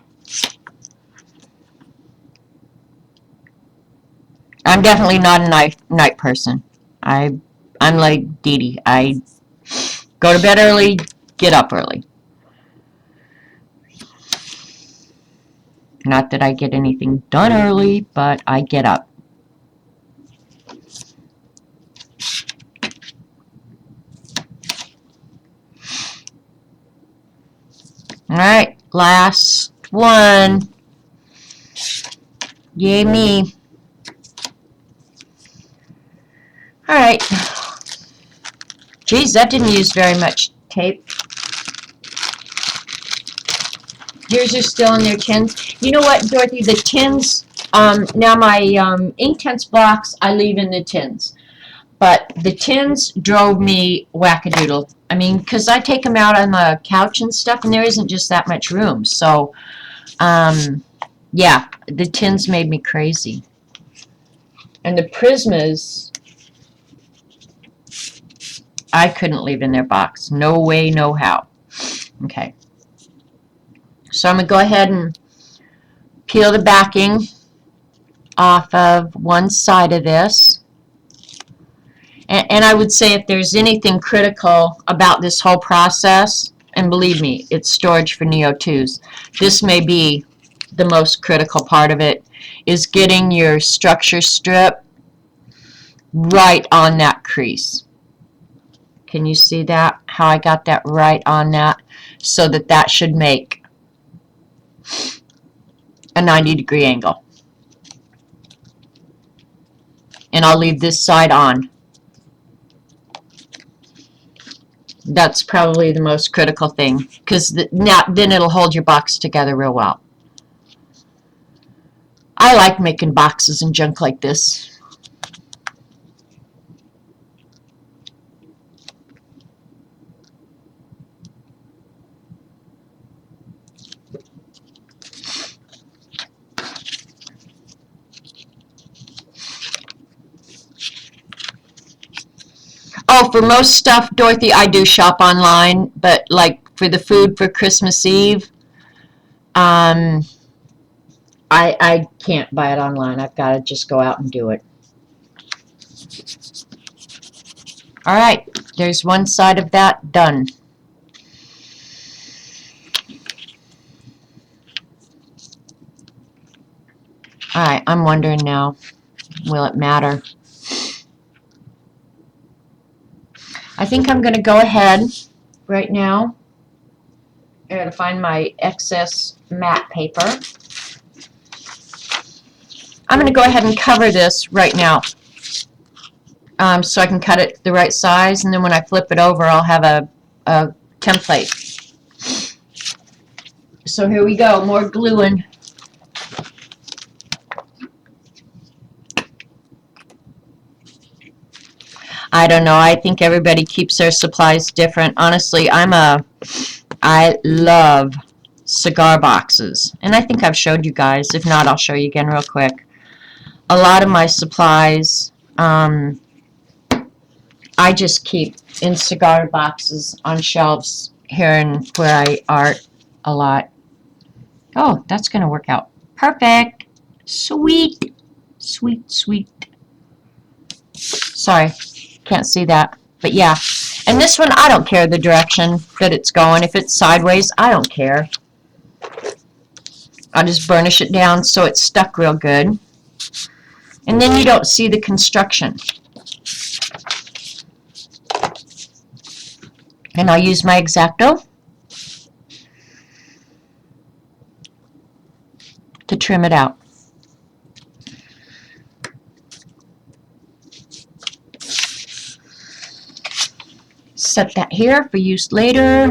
I'm definitely not a night person. I'm like Dee Dee. I go to bed early, get up early. Not that I get anything done early, but I get up. Alright, last one. Yay me. Alright. Geez, that didn't use very much tape. Yours are still in their tins. You know what, Dorothy, the tins, now my Inktense blocks I leave in the tins. But the tins drove me wackadoodle. I mean, because I take them out on the couch and stuff, and there isn't just that much room. So, yeah, the tins made me crazy. And the Prismas, I couldn't leave in their box. No way, no how. Okay. So I'm going to go ahead and peel the backing. off of one side of this. And I would say if there's anything critical about this whole process, and believe me, it's storage for Neo 2s, this may be the most critical part of it, is getting your structure strip right on that crease. Can you see that? How I got that right on that? So that that should make a 90-degree angle. And I'll leave this side on. That's probably the most critical thing, because then it'll hold your box together real well. I like making boxes and junk like this. Oh, for most stuff, Dorothy, I do shop online, but like for the food for Christmas Eve, I can't buy it online. I've got to just go out and do it. All right, there's one side of that done. All right, I'm wondering now, will it matter? I think I'm going to go ahead right now. I got to find my excess matte paper. I'm going to go ahead and cover this right now so I can cut it the right size, and then when I flip it over, I'll have a template. So here we go, more gluing. I don't know. I think everybody keeps their supplies different. Honestly, I love cigar boxes. And I think I've showed you guys. If not, I'll show you again real quick. A lot of my supplies, I just keep in cigar boxes on shelves here and where I art a lot. Oh, that's going to work out perfect. Sweet. Sweet, sweet. Sorry. Can't see that, but yeah. And this one, I don't care the direction that it's going. If it's sideways, I don't care. I'll just burnish it down so it's stuck real good. And then you don't see the construction. And I'll use my X-Acto to trim it out. Set that here for use later.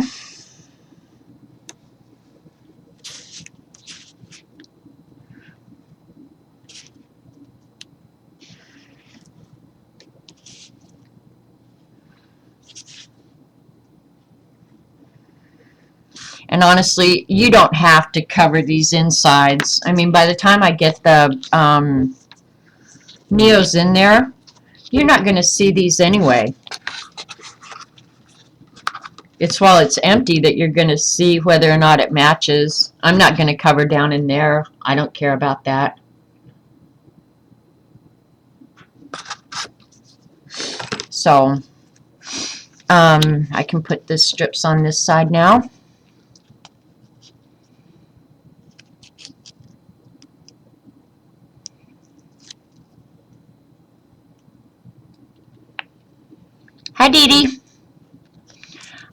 And honestly, you don't have to cover these insides. I mean, by the time I get the Neos in there, you're not going to see these anyway. It's while it's empty that you're going to see whether or not it matches. I'm not going to cover down in there. I don't care about that. So, I can put the strips on this side now. Hi, Dee Dee.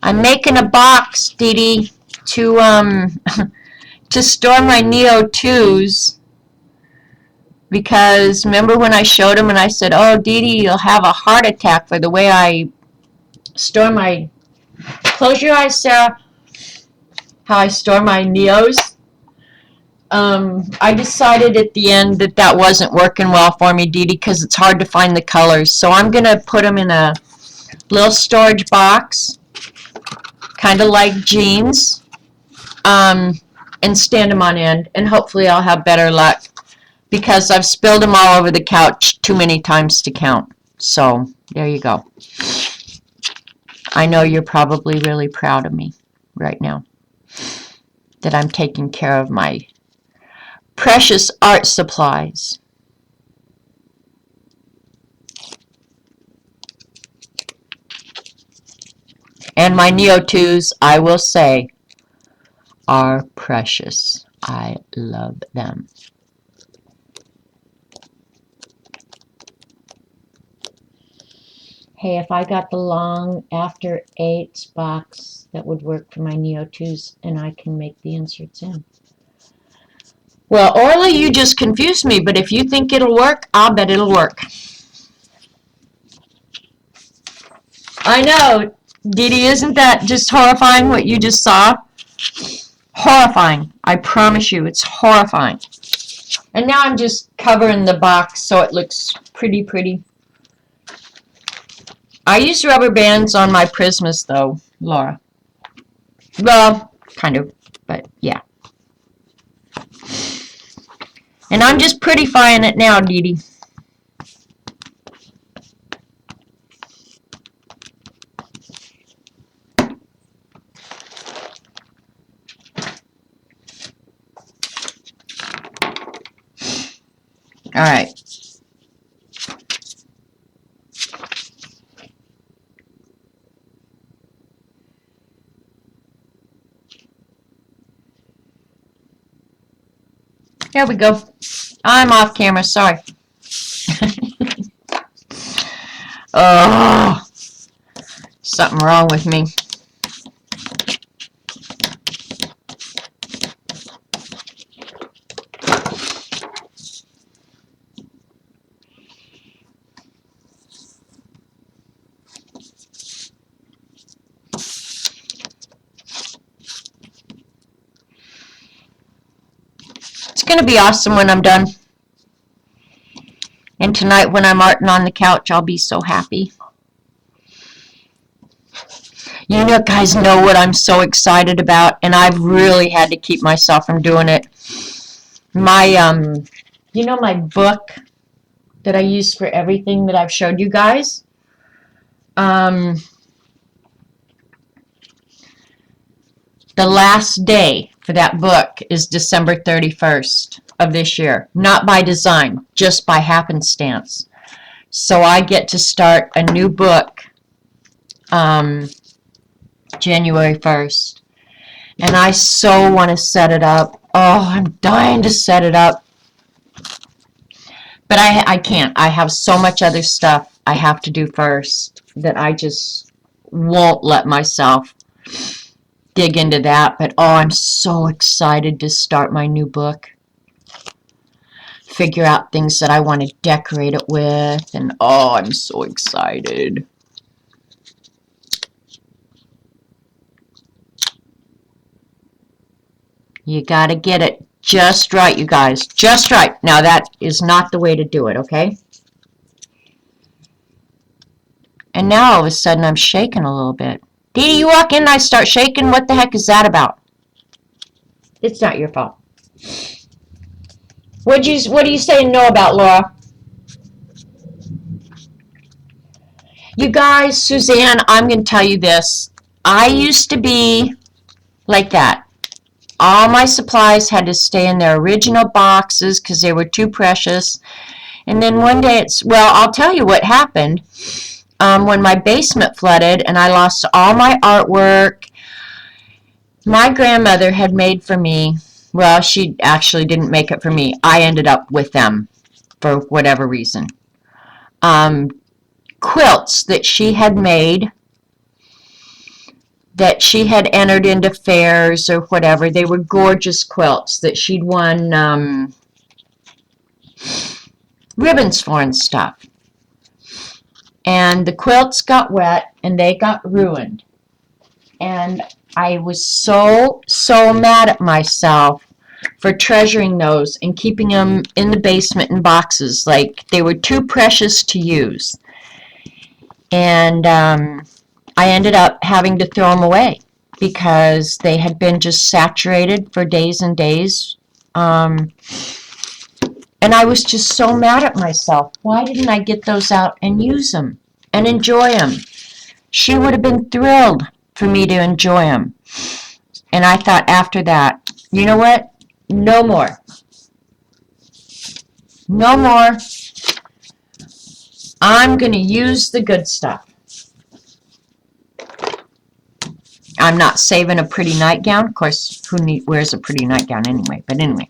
I'm making a box, Dee Dee, to store my Neo 2s, because remember when I showed them and I said, oh, Dee Dee, you'll have a heart attack for the way I store my, close your eyes, Sarah, how I store my Neos. I decided at the end that that wasn't working well for me, Dee Dee, because it's hard to find the colors. So I'm going to put them in a little storage box, kind of like jeans, and stand them on end, and hopefully I'll have better luck, because I've spilled them all over the couch too many times to count. So there you go. I know you're probably really proud of me right now that I'm taking care of my precious art supplies. And my Neo 2s, I will say, are precious. I love them. Hey, if I got the long after 8s box, that would work for my Neo 2s, and I can make the inserts in. Well, Orla, you just confused me, but if you think it'll work, I'll bet it'll work. I know, Dee, isn't that just horrifying what you just saw? Horrifying. I promise you, it's horrifying. And now I'm just covering the box so it looks pretty. I use rubber bands on my Prismas, though, Laura. Well, kind of, but yeah. And I'm just prettifying it now, Dee Dee. All right. There we go. I'm off camera, sorry. Oh, something wrong with me. It's going to be awesome when I'm done. And tonight when I'm arting on the couch, I'll be so happy. You know, guys know what I'm so excited about, and I've really had to keep myself from doing it. My, you know my book that I use for everything that I've showed you guys? The last day for that book is December 31st of this year. Not by design, just by happenstance. So I get to start a new book January 1st. And I so want to set it up. Oh, I'm dying to set it up. But I can't. I have so much other stuff I have to do first that I just won't let myself dig into that. But oh, I'm so excited to start my new book. Figure out things that I want to decorate it with. And oh, I'm so excited. You got to get it just right, you guys. Just right. Now, that is not the way to do it, okay? And now, all of a sudden, I'm shaking a little bit. Dee Dee, you walk in and I start shaking. What the heck is that about? It's not your fault. What do you say no about, Laura? You guys, Suzanne, I'm going to tell you this. I used to be like that. All my supplies had to stay in their original boxes because they were too precious. And then one day well, I'll tell you what happened. When my basement flooded and I lost all my artwork, my grandmother had made for me, well, she actually didn't make it for me. I ended up with them for whatever reason. Quilts that she had made, that she had entered into fairs or whatever. They were gorgeous quilts that she'd won ribbons for and stuff. And the quilts got wet and they got ruined. And I was so mad at myself for treasuring those and keeping them in the basement in boxes. Like, they were too precious to use. And I ended up having to throw them away because they had been just saturated for days and days. And I was just so mad at myself. Why didn't I get those out and use them and enjoy them? She would have been thrilled for me to enjoy them. And I thought after that, you know what? No more. No more. I'm going to use the good stuff. I'm not saving a pretty nightgown. Of course, wears a pretty nightgown anyway? But anyway,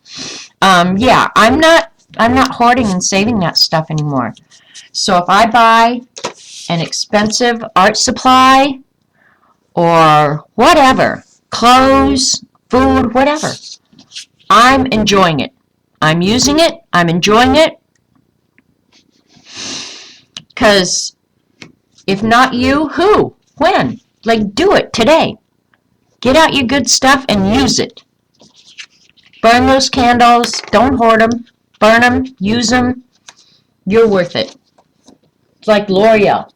yeah, I'm not hoarding and saving that stuff anymore. So if I buy an expensive art supply or whatever, clothes, food, whatever, I'm enjoying it. I'm using it. I'm enjoying it. Because if not you, who? When? Like, do it today. Get out your good stuff and use it. Burn those candles. Don't hoard them. Burn them. Use them. You're worth it. It's like L'Oreal.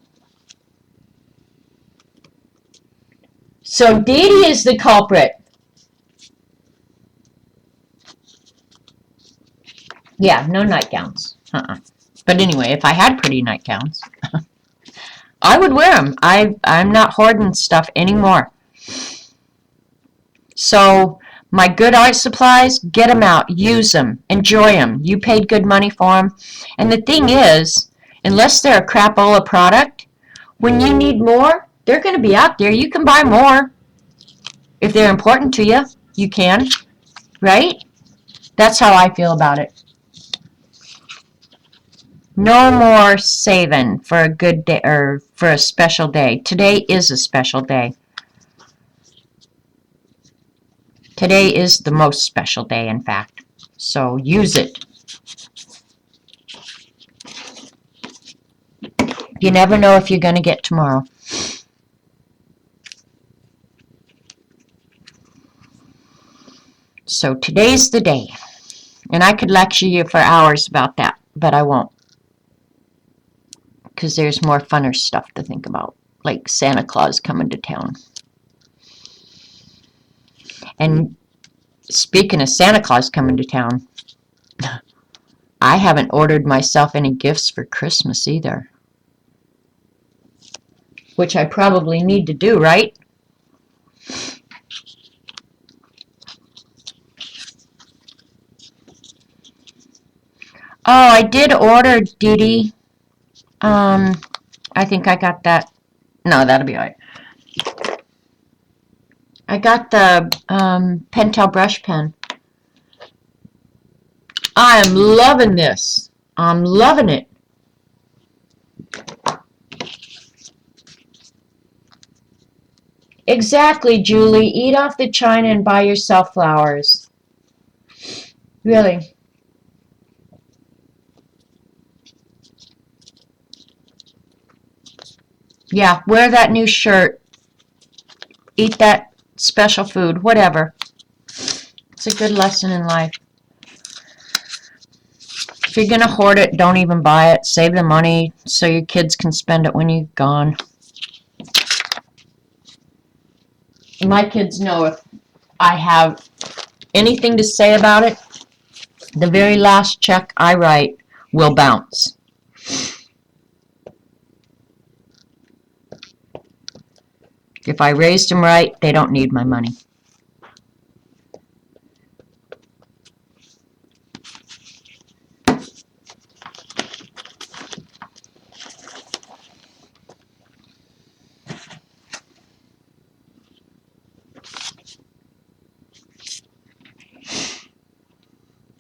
So Dee Dee is the culprit. Yeah, no nightgowns. But anyway, if I had pretty nightgowns, I would wear them. I'm not hoarding stuff anymore. So my good art supplies, get them out, use them, enjoy them. You paid good money for them. And the thing is, unless they're a crapola product, when you need more, they're going to be out there. You can buy more. If they're important to you, you can. Right? That's how I feel about it. No more saving for a good day or for a special day. Today is a special day. Today is the most special day, in fact. So use it. You never know if you're going to get tomorrow. So today's the day. And I could lecture you for hours about that, but I won't. Because there's more funner stuff to think about, like Santa Claus coming to town. And speaking of Santa Claus coming to town, I haven't ordered myself any gifts for Christmas either. Which I probably need to do, right? Oh, I did order, Dee Dee. I think I got that. No, that'll be all right. I got the Pentel brush pen. I am loving this. I'm loving it. Exactly, Julie. Eat off the china and buy yourself flowers. Really. Yeah, wear that new shirt. Eat that special food, whatever. It's a good lesson in life. If you're going to hoard it, don't even buy it. Save the money so your kids can spend it when you're gone. My kids know if I have anything to say about it, the very last check I write will bounce. If I raised them right, they don't need my money.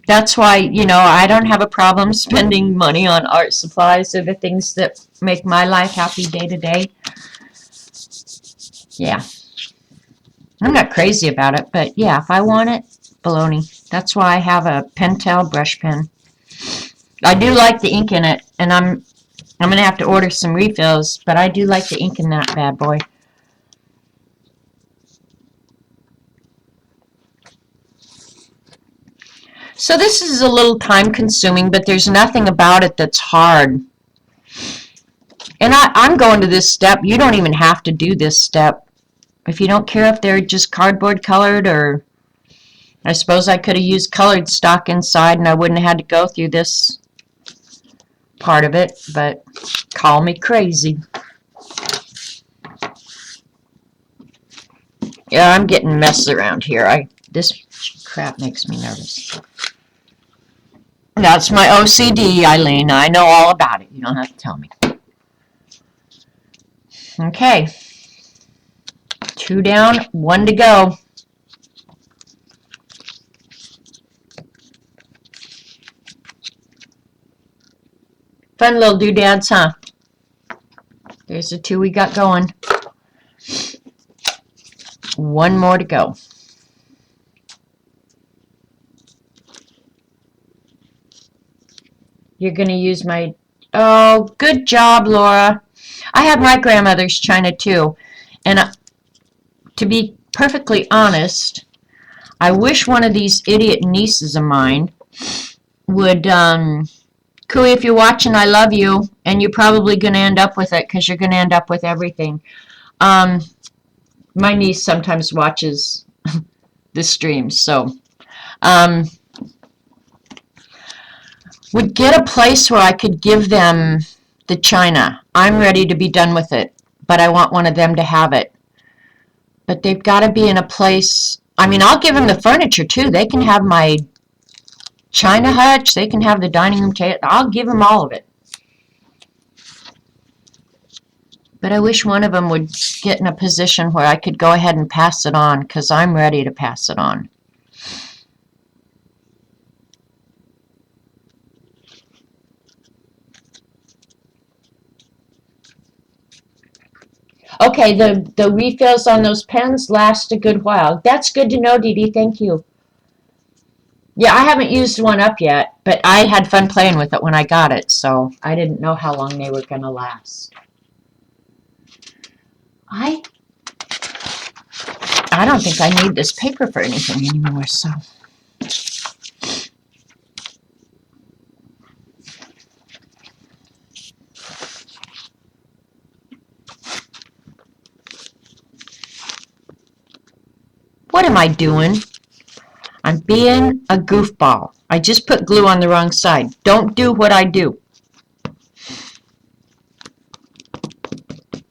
That's why, I don't have a problem spending money on art supplies. They're the things that make my life happy day to day. Yeah. I'm not crazy about it, but yeah, if I want it, baloney. That's why I have a Pentel brush pen. I do like the ink in it, and I'm going to have to order some refills, but I do like the ink in that bad boy. So this is a little time consuming, but there's nothing about it that's hard. And I'm going to this step. You don't even have to do this step. If you don't care if they're just cardboard colored, or I suppose I could have used colored stock inside and I wouldn't have had to go through this part of it, but call me crazy. Yeah, I'm getting messed around here. This crap makes me nervous. That's my OCD, Eileen. I know all about it. You don't have to tell me. Okay. 2 down, 1 to go. Fun little doodads, huh? There's the 2 we got going. 1 more to go. You're going to use my... Oh, good job, Laura. I have my grandmother's china, too. And to be perfectly honest, I wish one of these idiot nieces of mine would... Cooey, if you're watching, I love you. And you're probably going to end up with it because you're going to end up with everything. My niece sometimes watches the streams, so... would get a place where I could give them the china. I'm ready to be done with it, but I want one of them to have it. But they've got to be in a place... I mean, I'll give them the furniture, too. They can have my china hutch. They can have the dining room table. I'll give them all of it. But I wish one of them would get in a position where I could go ahead and pass it on, because I'm ready to pass it on. Okay, the refills on those pens last a good while. That's good to know, Dee Dee. Thank you. Yeah, I haven't used one up yet, but I had fun playing with it when I got it, so I didn't know how long they were going to last. I don't think I need this paper for anything anymore, so... What am I doing? I'm being a goofball. I just put glue on the wrong side. Don't do what I do.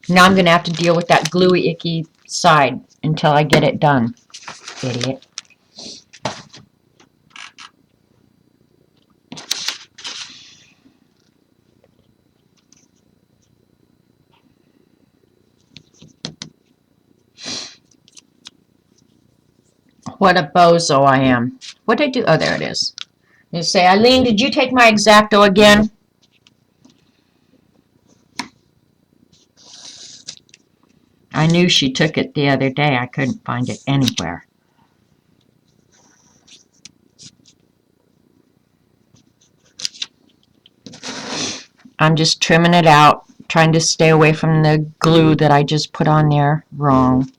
Now I'm going to have to deal with that gluey, icky side until I get it done. Idiot. What a bozo I am. What did I do? Oh, there it is. You say, Eileen, did you take my X-Acto again? I knew she took it the other day. I couldn't find it anywhere. I'm just trimming it out, trying to stay away from the glue that I just put on there wrong.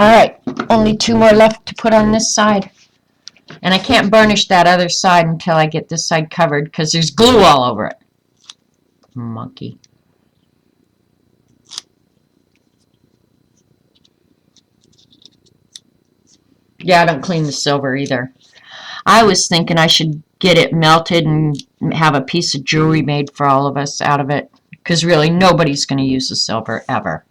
Alright, only 2 more left to put on this side. And I can't burnish that other side until I get this side covered because there's glue all over it. Monkey. Yeah, I don't clean the silver either. I was thinking I should get it melted and have a piece of jewelry made for all of us out of it. Because really, nobody's going to use the silver ever.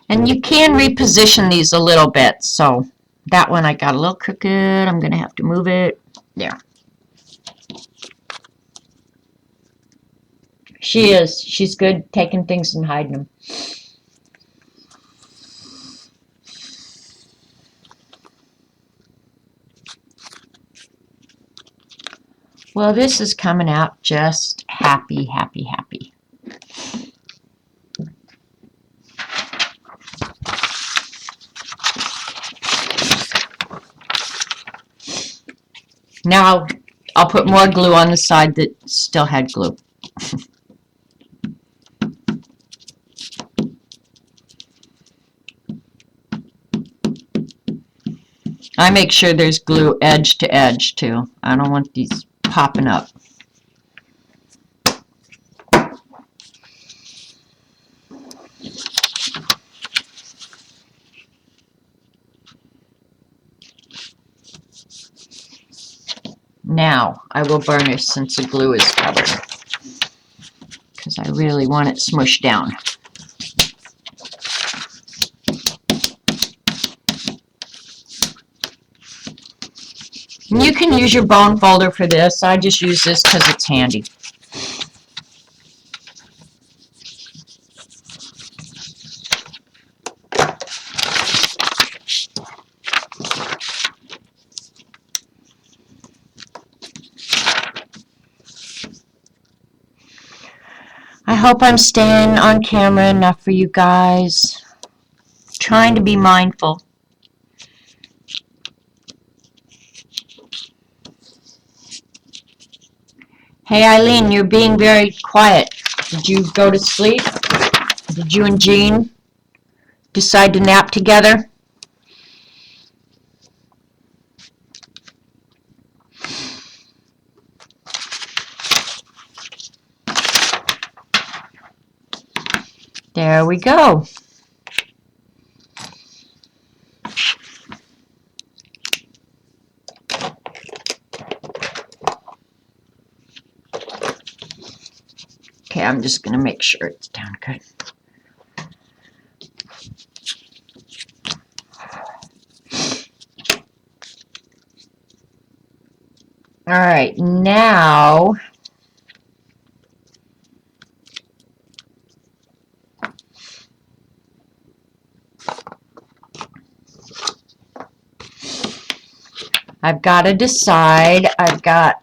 And you can reposition these a little bit. So that one I got a little crooked. I'm going to have to move it. There. She is. She's good taking things and hiding them. Well, this is coming out just happy, happy, happy. Now I'll put more glue on the side that still had glue. I make sure there's glue edge to edge too. I don't want these popping up. Now I will burnish since the glue is covered, because I really want it smushed down. And you can use your bone folder for this. I just use this because it's handy. I hope I'm staying on camera enough for you guys. Trying to be mindful. Hey Eileen, you're being very quiet. Did you go to sleep? Did you and Jean decide to nap together? There we go. Okay, I'm just going to make sure it's down good. All right, now I've got to decide. I've got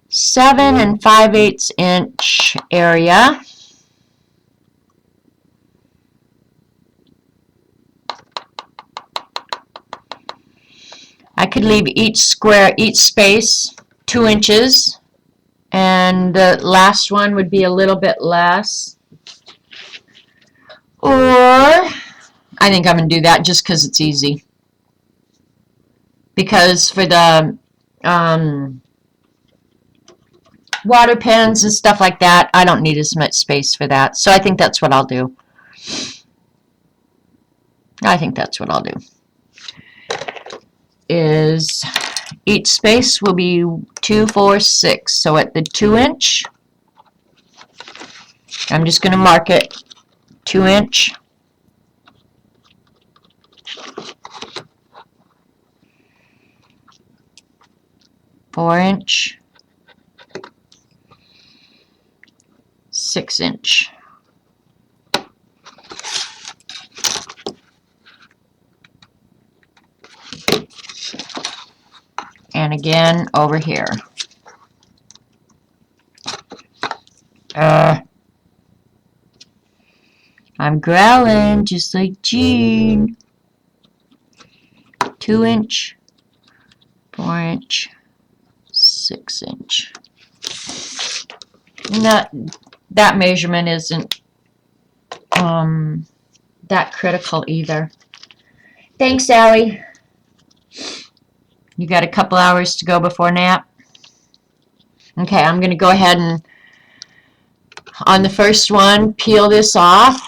7 5/8 inch area. I could leave each space 2 inches, and the last one would be a little bit less. Or I think I'm going to do that just because it's easy. Because for the water pens and stuff like that, I don't need as much space for that. So I think that's what I'll do. I think that's what I'll do. Is each space will be 2, 4, 6. So at the 2 inch, I'm just going to mark it 2 inch. Four inch, 6 inch. And again over here. I'm growling just like Jean. 2 inch, 4 inch, 6 inch. That measurement isn't that critical either. Thanks, Allie. You got a couple hours to go before nap? Okay, I'm going to go ahead and, on the first one, peel this off.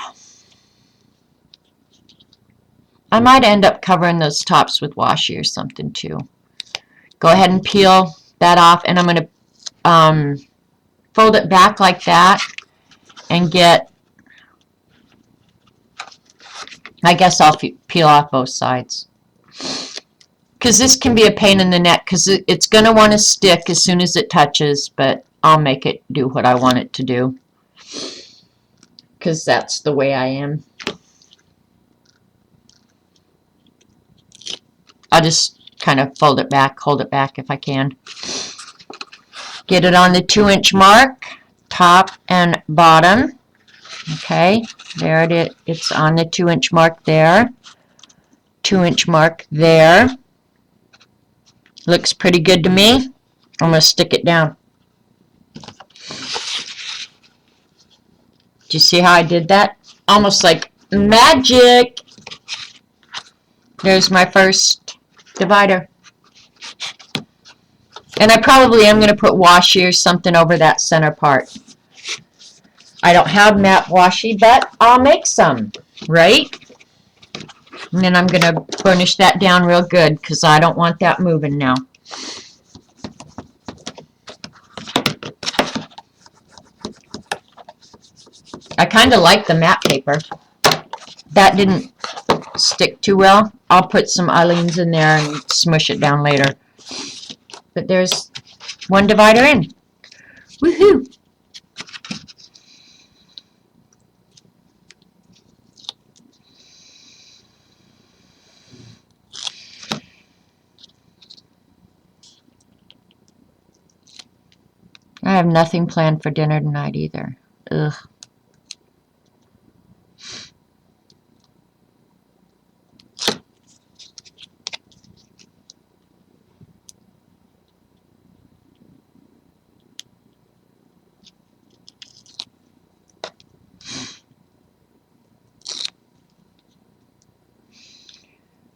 I might end up covering those tops with washi or something too. Go ahead and peel that off, and I'm going to fold it back like that and get, I guess I'll peel off both sides. Because this can be a pain in the neck, because it's going to want to stick as soon as it touches, but I'll make it do what I want it to do. Because that's the way I am. I'll just kind of fold it back, hold it back if I can. Get it on the 2 inch mark, top and bottom. Okay, there it is. It's on the 2 inch mark there. 2 inch mark there. Looks pretty good to me. I'm going to stick it down. Do you see how I did that? Almost like magic. There's my first divider. And I probably am going to put washi or something over that center part. I don't have matte washi, but I'll make some, right? And then I'm going to burnish that down real good because I don't want that moving now. I kind of like the matte paper. That didn't stick too well. I'll put some Aleene's in there and smush it down later. But there's one divider in. Woohoo! I have nothing planned for dinner tonight either. Ugh.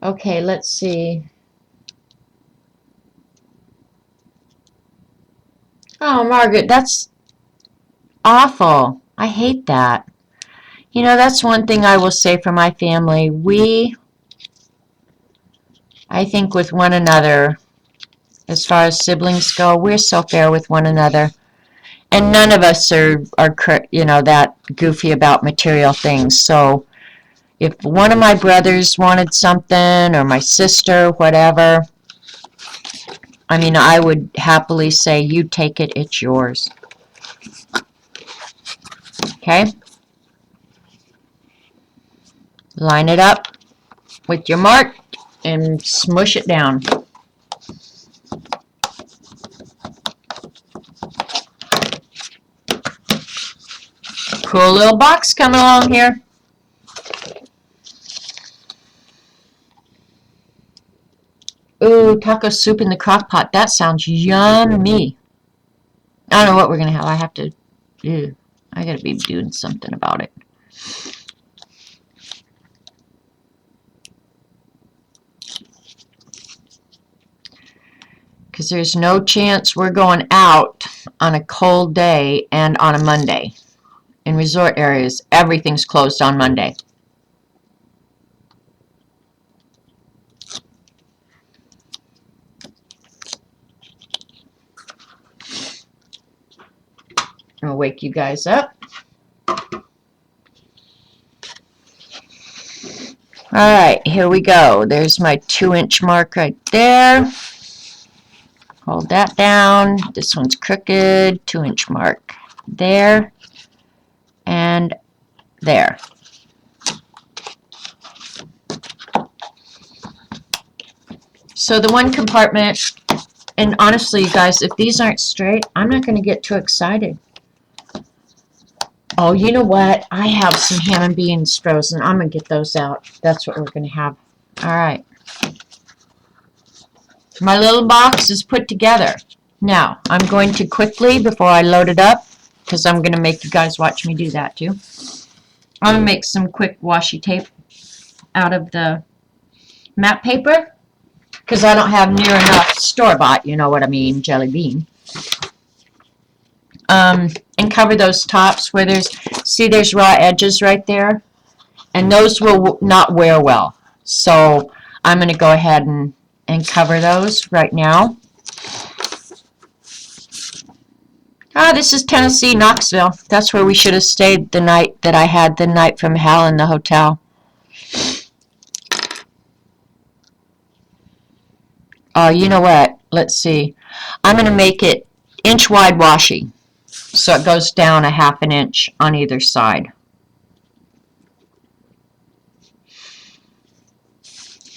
Okay, let's see. Oh, Margaret, that's awful. I hate that. You know, that's one thing I will say for my family. I think with one another, as far as siblings go, we're so fair with one another. And none of us are you know, that goofy about material things. So if one of my brothers wanted something, or my sister, whatever, I mean, I would happily say, you take it, it's yours. Okay? Line it up with your mark and smush it down. Cool little box coming along here. Ooh, taco soup in the crock pot. That sounds yummy. I don't know what we're going to have. I have to, I got to be doing something about it. Because there's no chance we're going out on a cold day and on a Monday. In resort areas, everything's closed on Monday. I'll wake you guys up. Alright, here we go. There's my 2-inch mark right there. Hold that down. This one's crooked. 2-inch mark there and there. So the one compartment, and honestly, you guys, if these aren't straight, I'm not going to get too excited. Oh, you know what? I have some ham and beans frozen. I'm going to get those out. That's what we're going to have. All right. My little box is put together. Now, I'm going to quickly, before I load it up, because I'm going to make you guys watch me do that too. I'm going to make some quick washi tape out of the matte paper, because I don't have near enough store-bought, you know what I mean, jelly bean. And cover those tops where there's raw edges right there, and those will not wear well. So I'm going to go ahead and cover those right now. Ah, this is Tennessee, Knoxville. That's where we should have stayed the night that I had the night from Hal in the hotel. Oh, you know what? Let's see. I'm going to make it inch wide washi, so it goes down a 1/2 inch on either side.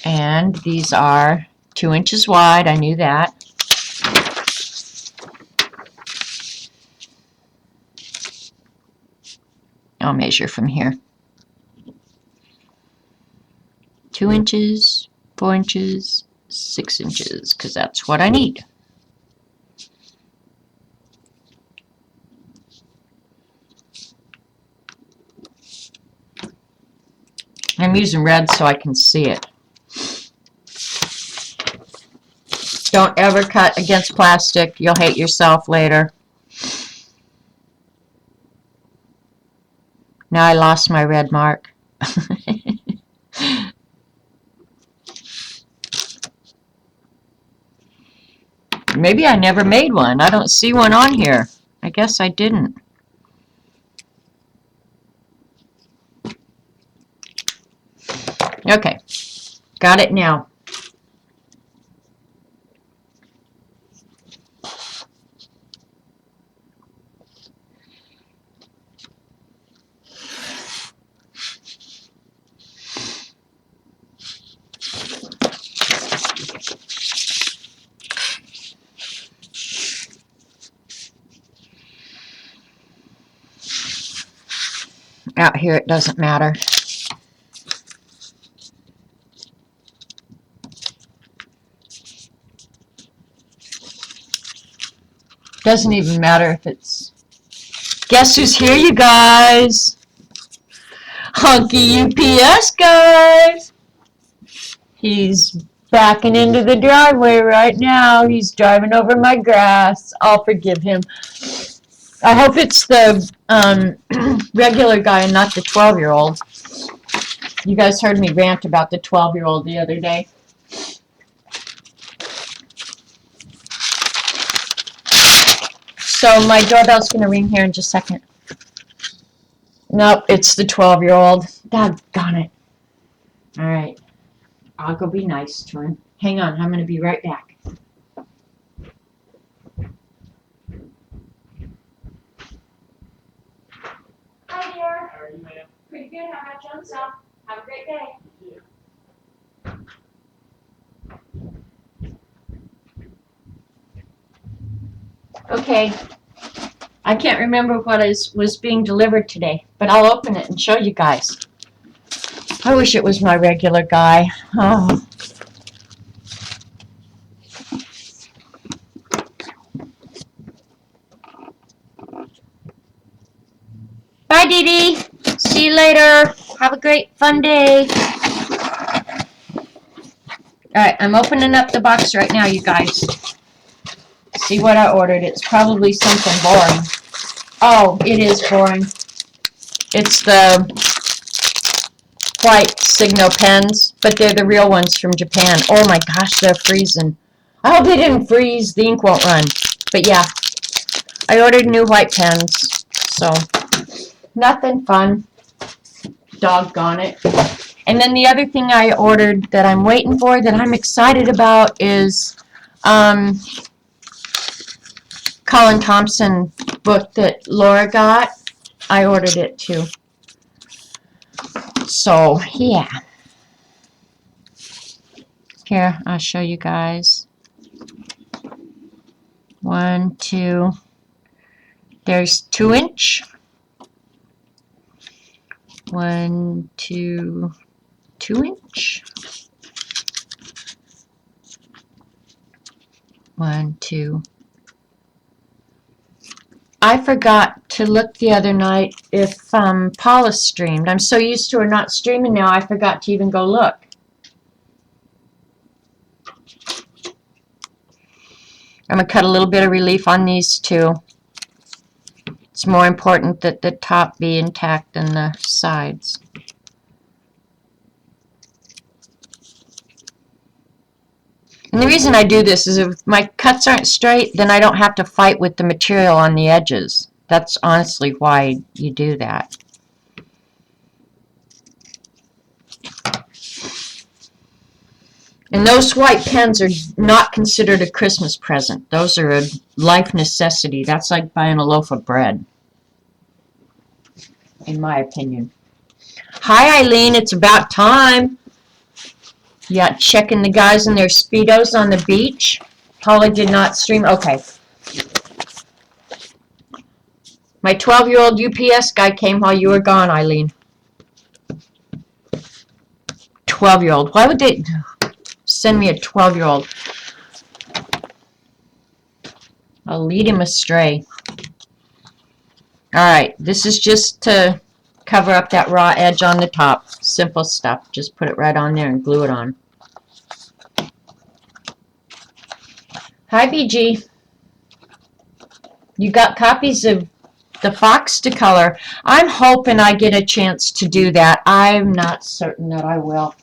And these are 2 inches wide. I knew that. I'll measure from here. 2 inches, 4 inches, 6 inches, because that's what I need. I'm using red so I can see it. Don't ever cut against plastic. You'll hate yourself later. Now I lost my red mark. Maybe I never made one. I don't see one on here. I guess I didn't. Okay, got it now. Out here it doesn't matter. Doesn't even matter if it's... Guess who's here, you guys? Hunky UPS, guys! He's backing into the driveway right now. He's driving over my grass. I'll forgive him. I hope it's the regular guy and not the 12-year-old. You guys heard me rant about the 12-year-old the other day. So my doorbell's going to ring here in just a second. Nope, it's the 12-year-old. Doggone it. All right. I'll go be nice to him. Hang on, I'm going to be right back. Hi there. How are you, ma'am? Pretty good. How about yourself? Have a great day. Okay. I can't remember what was being delivered today, but I'll open it and show you guys. I wish it was my regular guy. Oh. Bye, Dee Dee. See you later. Have a great, fun day. Alright, I'm opening up the box right now, you guys. See what I ordered. It's probably something boring. Oh, it is boring. It's the white Signo pens, but they're the real ones from Japan. Oh my gosh, they're freezing. I hope they didn't freeze. The ink won't run. But yeah, I ordered new white pens. So, nothing fun. Doggone it. And then the other thing I ordered that I'm waiting for, that I'm excited about, is Colin Thompson book that Laura got. I ordered it too. So, yeah. Here, I'll show you guys. 1, 2. There's 2-inch. 1, 2, 2-inch. 1, 2. I forgot to look the other night if Paula streamed. I'm so used to her not streaming now, I forgot to even go look. I'm going to cut a little bit of relief on these two. It's more important that the top be intact than the sides. And the reason I do this is if my cuts aren't straight, then I don't have to fight with the material on the edges. That's honestly why you do that. And those white pens are not considered a Christmas present. Those are a life necessity. That's like buying a loaf of bread, in my opinion. Hi, Eileen. It's about time. Yeah, checking the guys in their Speedos on the beach. Paula did not stream. Okay. My 12-year-old UPS guy came while you were gone, Eileen. 12-year-old. Why would they send me a 12-year-old? I'll lead him astray. Alright, this is just to cover up that raw edge on the top. Simple stuff. Just put it right on there and glue it on. Hi, BG. You got copies of the Fox to color? I'm hoping I get a chance to do that. I'm not certain that I will.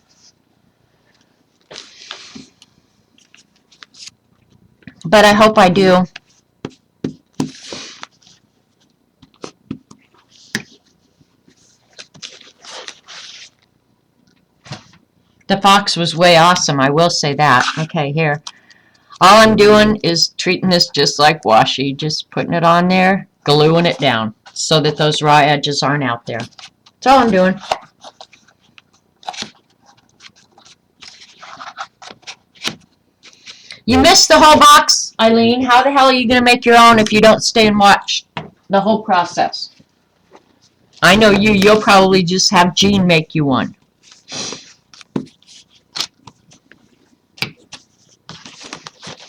But I hope I do. The Fox was way awesome, I will say that. Okay, here. All I'm doing is treating this just like washi, just putting it on there, gluing it down so that those raw edges aren't out there. That's all I'm doing. You missed the whole box, Eileen. How the hell are you going to make your own if you don't stay and watch the whole process? I know you'll probably just have Jean make you one.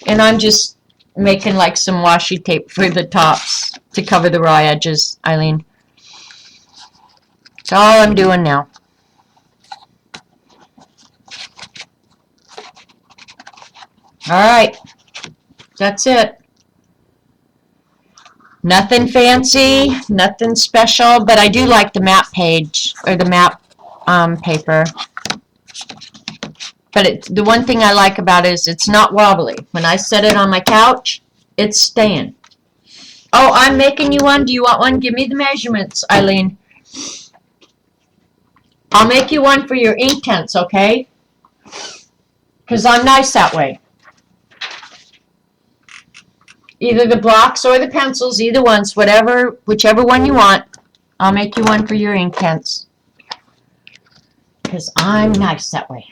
And I'm just making like some washi tape for the tops to cover the raw edges, Eileen. That's all I'm doing now. Alright. That's it. Nothing fancy, nothing special, but I do like the map page, or the map paper. But the one thing I like about it is it's not wobbly. When I set it on my couch, it's staying. Oh, I'm making you one. Do you want one? Give me the measurements, Eileen. I'll make you one for your Inktense, okay? Because I'm nice that way. Either the blocks or the pencils, either one's, whichever one you want. I'll make you one for your Inktense. Because I'm nice that way.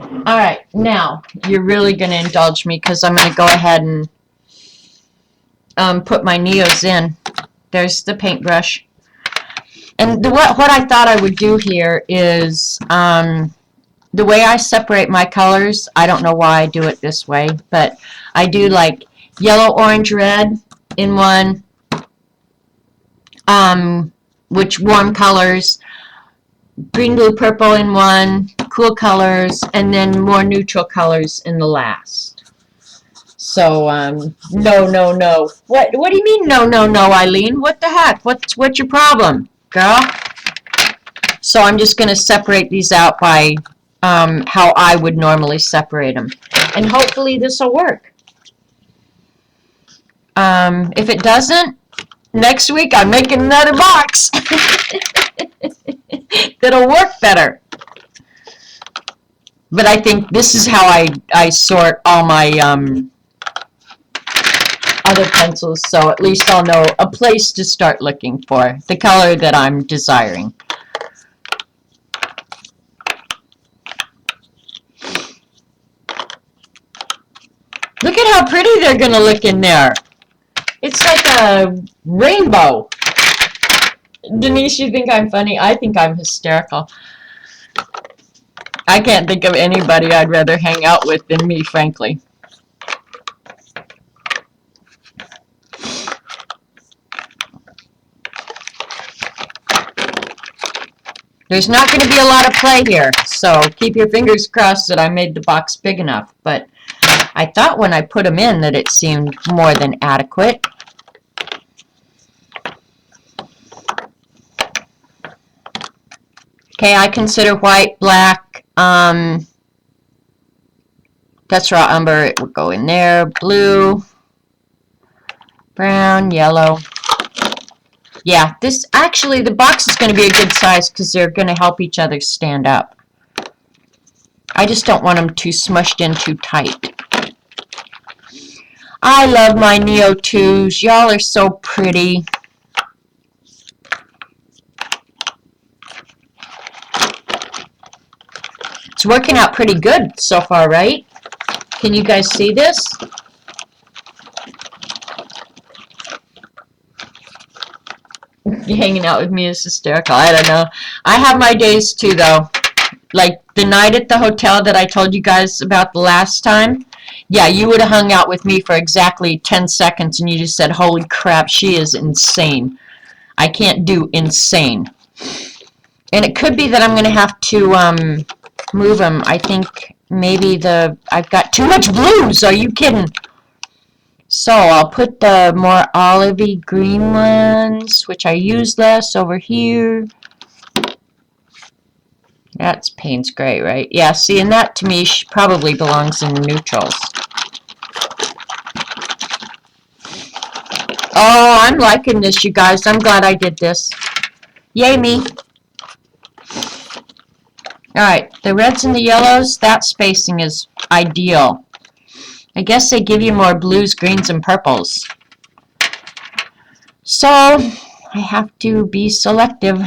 Alright, now, you're really going to indulge me because I'm going to go ahead and put my Neos in. There's the paintbrush. And what I thought I would do here is, the way I separate my colors, I don't know why I do it this way, but I do like yellow, orange, red in one, which warm colors, green, blue, purple in one, cool colors, and then more neutral colors in the last. So, no. What do you mean, no, Eileen? What the heck? What's your problem, girl? So I'm just going to separate these out by how I would normally separate them. And hopefully this will work. If it doesn't, next week I'm making another box. That'll work better. But I think this is how I sort all my other pencils, so at least I'll know a place to start looking for the color that I'm desiring. Look at how pretty they're going to look in there. It's like a rainbow. Denise, you think I'm funny? I think I'm hysterical. I can't think of anybody I'd rather hang out with than me, frankly. There's not going to be a lot of play here, so keep your fingers crossed that I made the box big enough. But I thought when I put them in that it seemed more than adequate. Okay, I consider white, black, that's raw umber, it would go in there, blue, brown, yellow. Yeah, this, actually, the box is going to be a good size because they're going to help each other stand up. I just don't want them too smushed in too tight. I love my Neo 2s. Y'all are so pretty. It's working out pretty good so far, right? Can you guys see this? Hanging out with me is hysterical. I don't know. I have my days too, though. Like the night at the hotel that I told you guys about the last time. Yeah, you would have hung out with me for exactly 10 seconds and you just said, holy crap, she is insane. I can't do insane. And it could be that I'm going to have to move them. I think maybe I've got too much blues. Are you kidding? So I'll put the more olivey green ones, which I use less, over here. That's Payne's Gray, right? Yeah, see, and that to me probably belongs in neutrals. Oh, I'm liking this, you guys. I'm glad I did this. Yay me. Alright, the reds and the yellows, that spacing is ideal. I guess they give you more blues, greens, and purples. So, I have to be selective.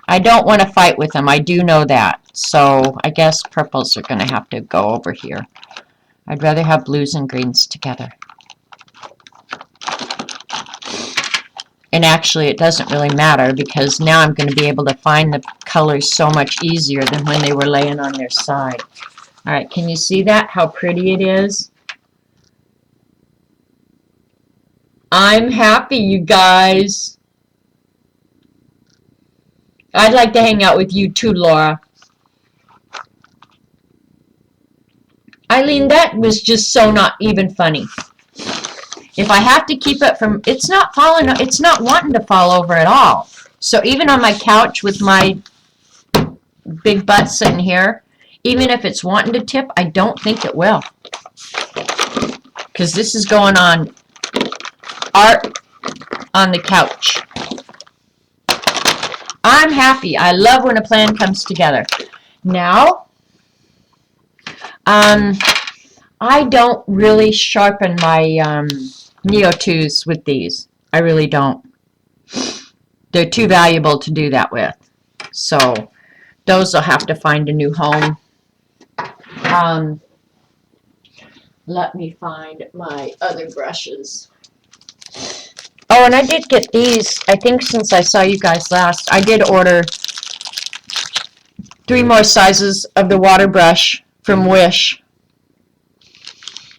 I don't want to fight with them. I do know that. So, I guess purples are going to have to go over here. I'd rather have blues and greens together. And actually, it doesn't really matter because now I'm going to be able to find the colors so much easier than when they were laying on their side. Alright, can you see that? How pretty it is? I'm happy, you guys. I'd like to hang out with you too, Laura. Eileen, that was just so not even funny. If I have to keep it from, it's not falling, it's not wanting to fall over at all. So even on my couch with my big butt sitting here, even if it's wanting to tip, I don't think it will. Because this is going on art on the couch. I'm happy. I love when a plan comes together. Now, I don't really sharpen my Neo 2s with these. I really don't. They're too valuable to do that with. So, those will have to find a new home. Let me find my other brushes. Oh, and I did get these, I think since I saw you guys last, I did order 3 more sizes of the water brush from Wish.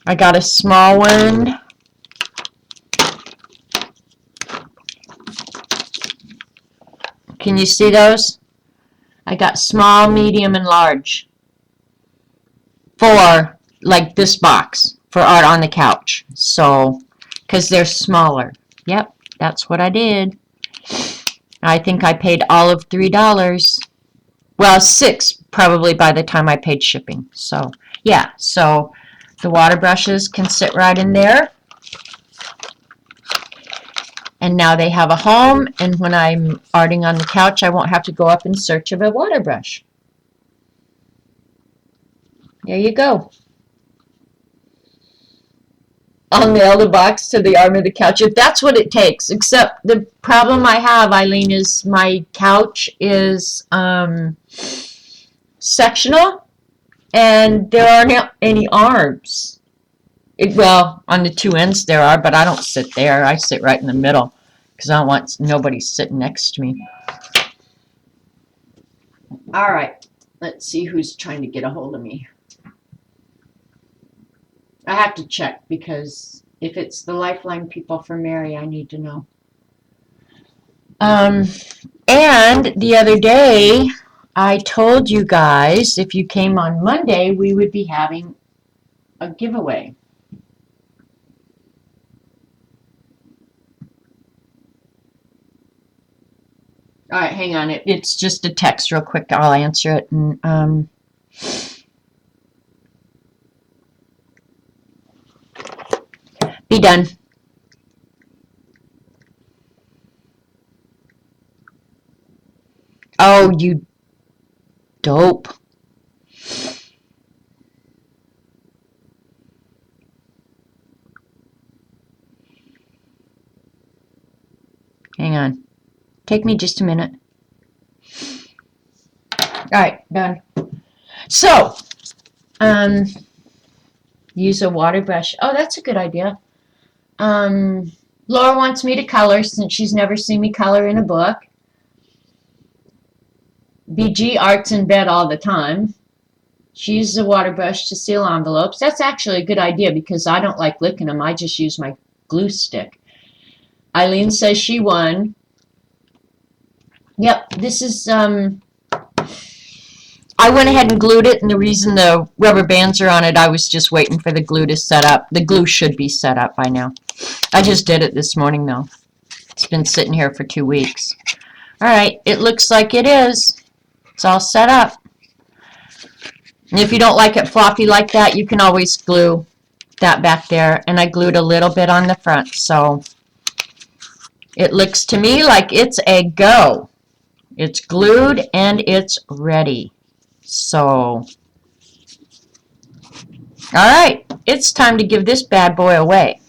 I got a small one. Can you see those? I got small, medium, and large. For, like this box, for art on the couch. So, because they're smaller. Yep, that's what I did. I think I paid all of $3. Well, $6 probably by the time I paid shipping. So, yeah, so the water brushes can sit right in there. And now they have a home, and when I'm arting on the couch, I won't have to go up in search of a water brush. There you go. I'll nail the box to the arm of the couch if that's what it takes. Except the problem I have, Eileen, is my couch is sectional and there aren't any arms. Well, on the 2 ends there are, but I don't sit there. I sit right in the middle because I don't want nobody sitting next to me. All right. Let's see who's trying to get a hold of me. I have to check because if it's the Lifeline people for Mary, I need to know. And the other day, I told you guys if you came on Monday, we would be having a giveaway. All right, hang on. It's just a text real quick. I'll answer it. And, be done. Oh, you dope. Hang on. Take me just a minute. All right, done. So, use a water brush. Oh, that's a good idea. Laura wants me to color since she's never seen me color in a book. BG arts in bed all the time. She uses a water brush to seal envelopes. That's actually a good idea because I don't like licking them. I just use my glue stick. Eileen says she won. Yep, this is, I went ahead and glued it, and the reason the rubber bands are on it, I was just waiting for the glue to set up. The glue should be set up by now. I just did it this morning, though. It's been sitting here for 2 weeks. All right, it looks like it is. It's all set up. And if you don't like it floppy like that, you can always glue that back there. And I glued a little bit on the front, so it looks to me like it's a go. It's glued and it's ready. So, all right, it's time to give this bad boy away.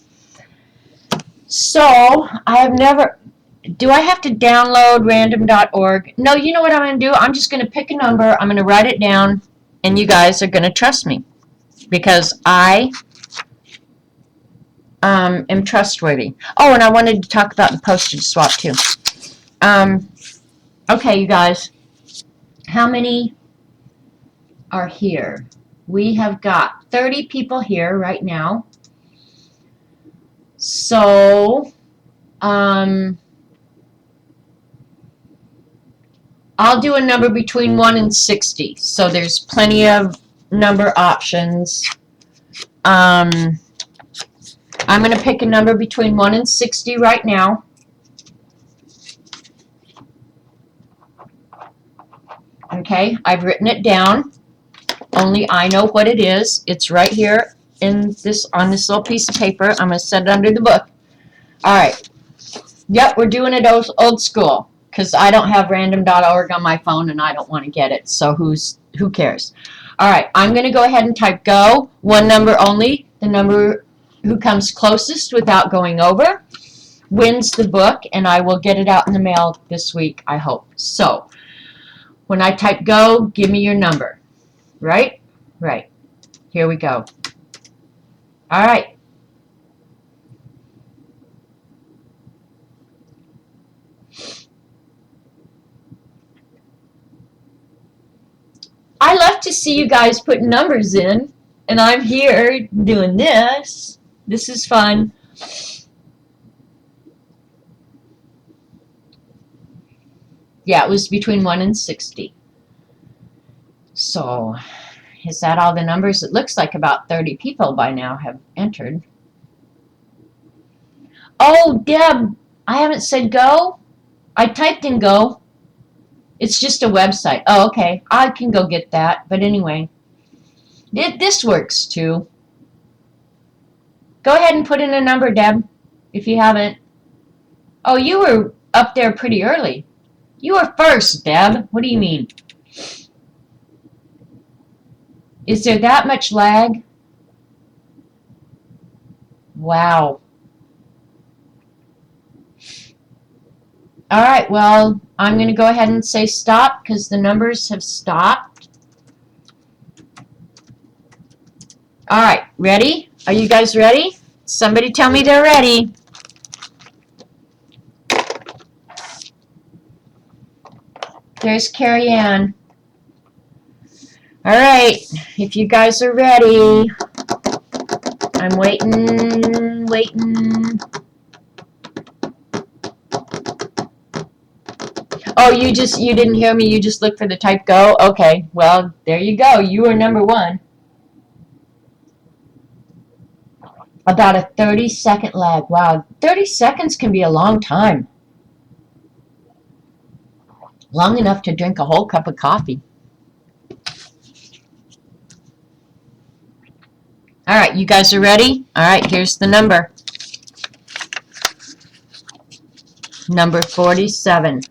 So, I have never, do I have to download random.org? No, you know what I'm going to do? I'm just going to pick a number, I'm going to write it down, and you guys are going to trust me. Because I am trustworthy. Oh, and I wanted to talk about the postage swap, too. Okay, you guys. How many are here? We have got 30 people here right now. So, I'll do a number between 1 and 60. So there's plenty of number options. I'm going to pick a number between 1 and 60 right now. Okay, I've written it down. Only I know what it is. It's right here in this on this little piece of paper. I'm going to set it under the book. All right. Yep, we're doing it old school because I don't have random.org on my phone and I don't want to get it. So who cares? All right, I'm going to go ahead and type go. One number only. The number who comes closest without going over wins the book, and I will get it out in the mail this week, I hope. So when I type go, give me your number. Right? Right. Here we go. All right. I love to see you guys put numbers in, and I'm here doing this. This is fun. Yeah, it was between 1 and 60. So, is that all the numbers? It looks like about 30 people by now have entered. Oh, Deb, I haven't said go. I typed in go. It's just a website. Oh, okay. I can go get that. But anyway, this works too. Go ahead and put in a number, Deb, if you haven't. Oh, you were up there pretty early. You were first, Deb. What do you mean? Is there that much lag? Wow. All right, well, I'm going to go ahead and say stop because the numbers have stopped. All right, ready? Are you guys ready? Somebody tell me they're ready. There's Carrie Ann. All right, if you guys are ready, I'm waiting. Oh, you didn't hear me, you just looked for the type go? Okay, well, there you go. You are number 1. About a 30-second lag. Wow, 30 seconds can be a long time. Long enough to drink a whole cup of coffee. All right, you guys are ready? All right, here's the number. Number 47.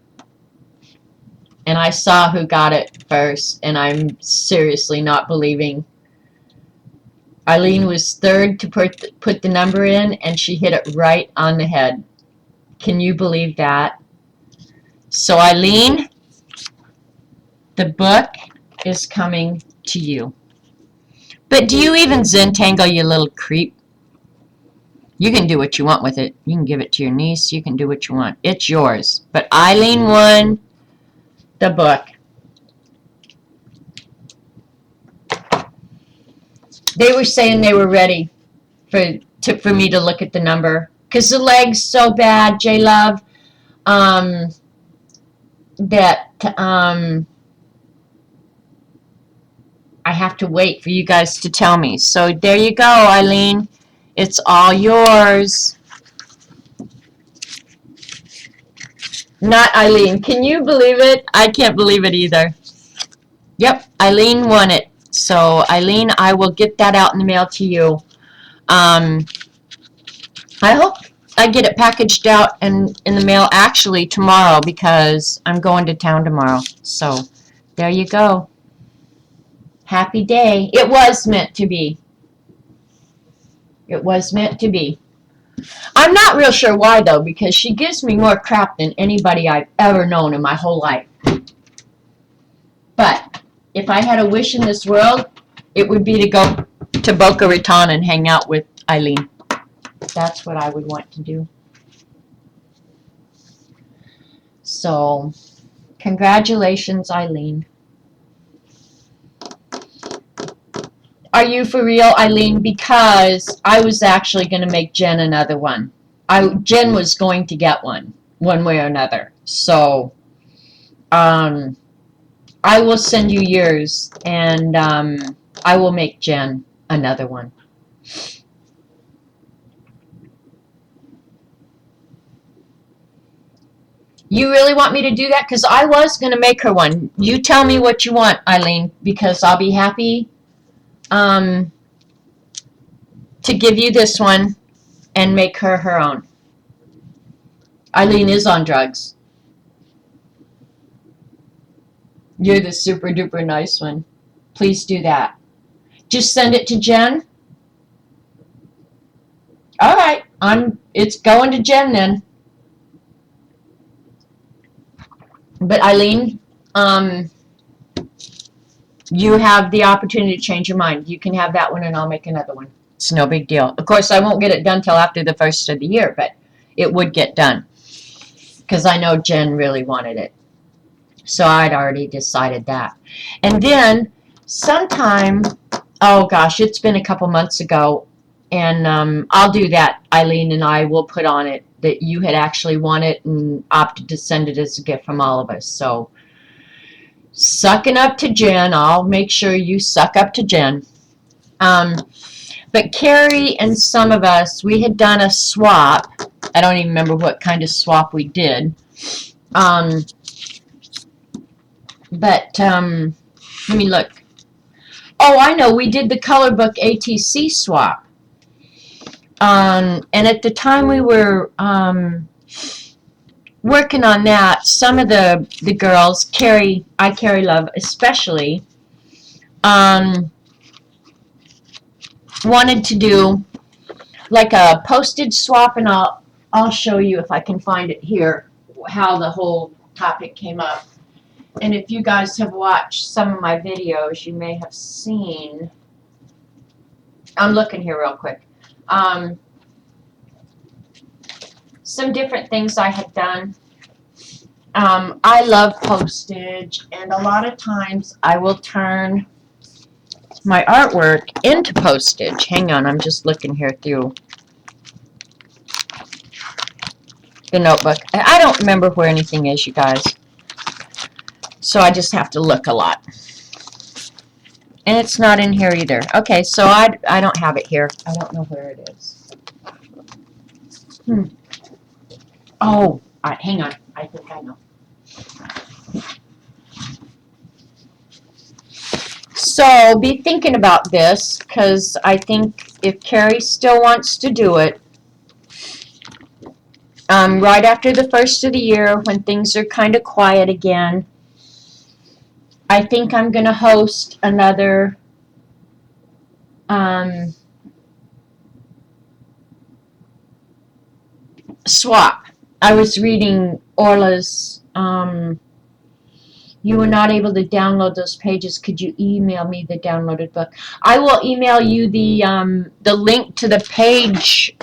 And I saw who got it first, and I'm seriously not believing. Eileen was third to put the number in, and she hit it right on the head. Can you believe that? So Eileen, the book is coming to you. But do you even Zentangle, you little creep? You can do what you want with it. You can give it to your niece. You can do what you want. It's yours. But Eileen won the book. They were saying they were ready for me to look at the number. because the leg's so bad, J-Love, that I have to wait for you guys to tell me. So there you go, Eileen. It's all yours. Not Eileen. Can you believe it? I can't believe it either. Yep, Eileen won it. So, Eileen, I will get that out in the mail to you. I hope I get it packaged out and in the mail actually tomorrow because I'm going to town tomorrow. So, there you go. Happy day. It was meant to be. It was meant to be. I'm not real sure why, though, because she gives me more crap than anybody I've ever known in my whole life. But if I had a wish in this world, it would be to go to Boca Raton and hang out with Eileen. That's what I would want to do. So, congratulations, Eileen. Are you for real, Eileen? Because I was actually going to make Jen another one. Jen was going to get one way or another. So, I will send you yours, and I will make Jen another one. You really want me to do that? Because I was going to make her one. You tell me what you want, Eileen, because I'll be happy to give you this one and make her her own. Eileen is on drugs. You're the super duper nice one. Please do that. Just send it to Jen. All right, it's going to Jen then. But Eileen, you have the opportunity to change your mind. You can have that one and I'll make another one. It's no big deal. Of course, I won't get it done till after the first of the year, but it would get done. Because I know Jen really wanted it. So I'd already decided that. And then sometime, oh gosh, it's been a couple months ago, and I'll do that. Eileen and I will put on it that you had actually won it and opted to send it as a gift from all of us. So, sucking up to Jen. I'll make sure you suck up to Jen. But Carrie and some of us, we had done a swap. I don't even remember what kind of swap we did. But let me look. Oh, I know. We did the color book ATC swap. And at the time we were working on that, some of the girls, Carrie Love especially, wanted to do like a postage swap, and I'll show you if I can find it here how the whole topic came up. And if you guys have watched some of my videos, you may have seen. I'm looking here real quick. Some different things I had done. I love postage, and a lot of times I will turn my artwork into postage. Hang on, I'm just looking here through the notebook. I don't remember where anything is, you guys. So I just have to look a lot. And it's not in here either. Okay, so I don't have it here. I don't know where it is. Oh, hang on. I think I know. So be thinking about this, because I think if Carrie still wants to do it, right after the first of the year, when things are kind of quiet again, I think I'm going to host another swap. I was reading Orla's, you were not able to download those pages. Could you email me the downloaded book? I will email you the link to the page,